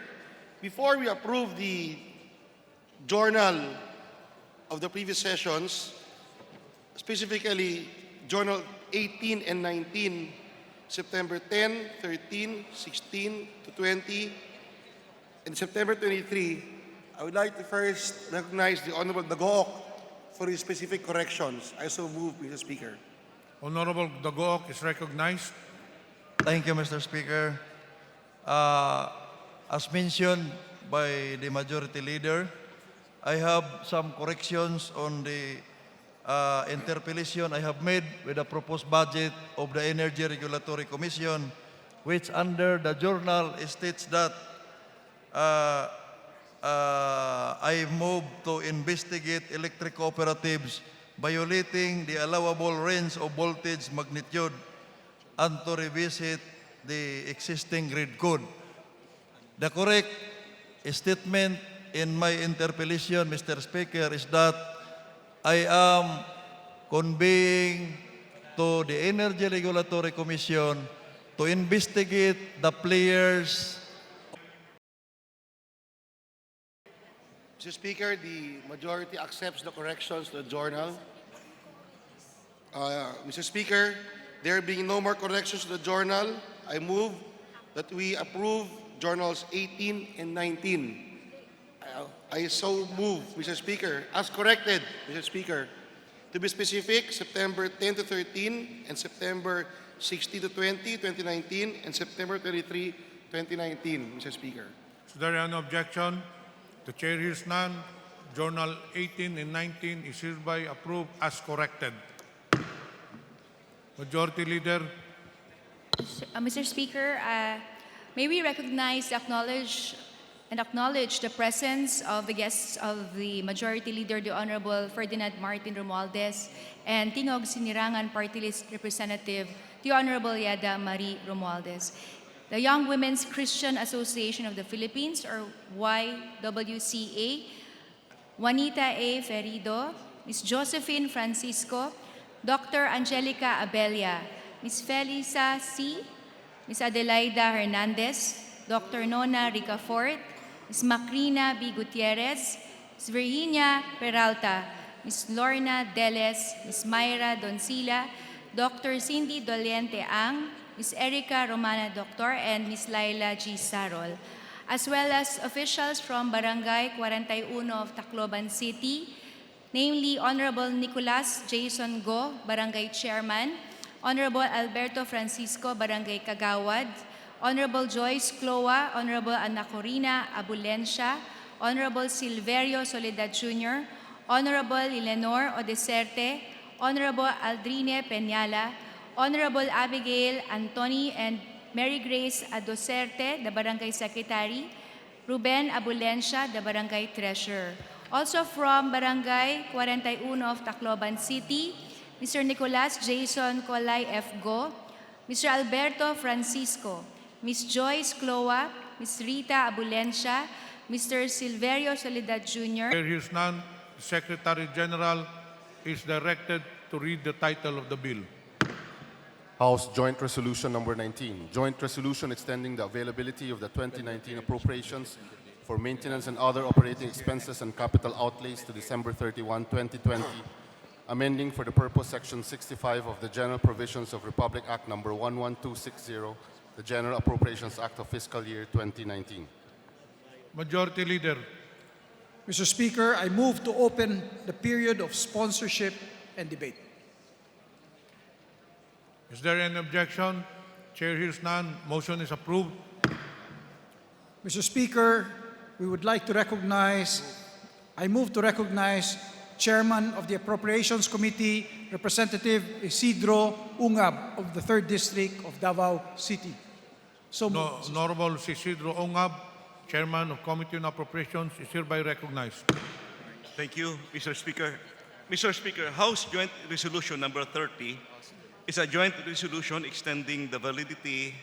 before we approve the journal of the previous sessions, specifically Journal 18 and 19, September 10, 13, 16 to 20, and September 23, I would like to first recognize the Honorable Dagook for his specific corrections. I so move, Mr. Speaker. Honorable Dagook is recognized. Thank you, Mr. Speaker. As mentioned by the Majority Leader, I have some corrections on the interpellation I have made with the proposed budget of the Energy Regulatory Commission, which under the journal states that I move to investigate electric cooperatives violating the allowable range of voltage magnitude and to revisit the existing grid code. The correct statement in my interpellation, Mr. Speaker, is that I am conveying to the Energy Regulatory Commission to investigate the players. Mr. Speaker, the majority accepts the corrections to the journal. Mr. Speaker, there being no more corrections to the journal, I move that we approve journals 18 and 19. I so move, Mr. Speaker, as corrected, Mr. Speaker. To be specific, September 10 to 13 and September 16 to 20, 2019, and September 23, 2019, Mr. Speaker. Is there any objection? The chair hears none. Journal 18 and 19 is hereby approved as corrected. Majority Leader, Mr. Speaker, may we recognize, acknowledge the presence of the guests of the Majority Leader, the Honorable Ferdinand Martin Romualdez, and Tingog Sinirangan Party List Representative, the Honorable Yada Marie Romualdez. The Young Women's Christian Association of the Philippines, or YWCA, Juanita A. Ferido, Ms. Josephine Francisco, Dr. Angelica Abella, Ms. Felisa C., Ms. Adelaida Hernandez, Dr. Nona Ricafort, Ms. Macrina B. Gutierrez, Ms. Virginia Peralta, Ms. Lorna Deles, Ms. Mayra Doncila, Dr. Cindy Doliente Ang, Ms. Erica Romana Doctor, and Ms. Laila G. Sarol, as well as officials from Barangay 41 of Tacloban City, namely Honorable Nicolas Jason Go, Barangay Chairman, Honorable Alberto Francisco, Barangay Kagawad, Honorable Joyce Cloa, Honorable Ana Corina Abulencia, Honorable Silverio Soledad Jr., Honorable Eleanor Odeserte, Honorable Aldrine Peñala, Honorable Abigail Antony and Mary Grace Adocerte, the Barangay Secretary, Ruben Abulencia, the Barangay Treasurer. Also from Barangay 41 of Tacloban City, Mr. Nicolas Jason Colay F. Go, Mr. Alberto Francisco, Ms. Joyce Cloa, Ms. Rita Abulencia, Mr. Silverio Soledad Jr. chair hears none. The Secretary General is directed to read the title of the bill. House Joint Resolution Number 19, Joint Resolution extending the availability of the 2019 appropriations for maintenance and other operating expenses and capital outlays to December 31, 2020, amending for the purpose Section 65 of the General Provisions of Republic Act Number 11260, the General Appropriations Act of Fiscal Year 2019. Majority Leader, Mr. Speaker, I move to open the period of sponsorship and debate. is there any objection? Chair hears none. Motion is approved. Mr. Speaker, we would like to I move to recognize Chairman of the Appropriations Committee, Representative Isidro Ungab of the 3rd District of Davao City. So moved. Honorable Isidro Ongab, Chairman of Committee on Appropriations, is hereby recognized. Thank you, Mr. Speaker. Mr. Speaker, House Joint Resolution Number 30 is a joint resolution extending the validity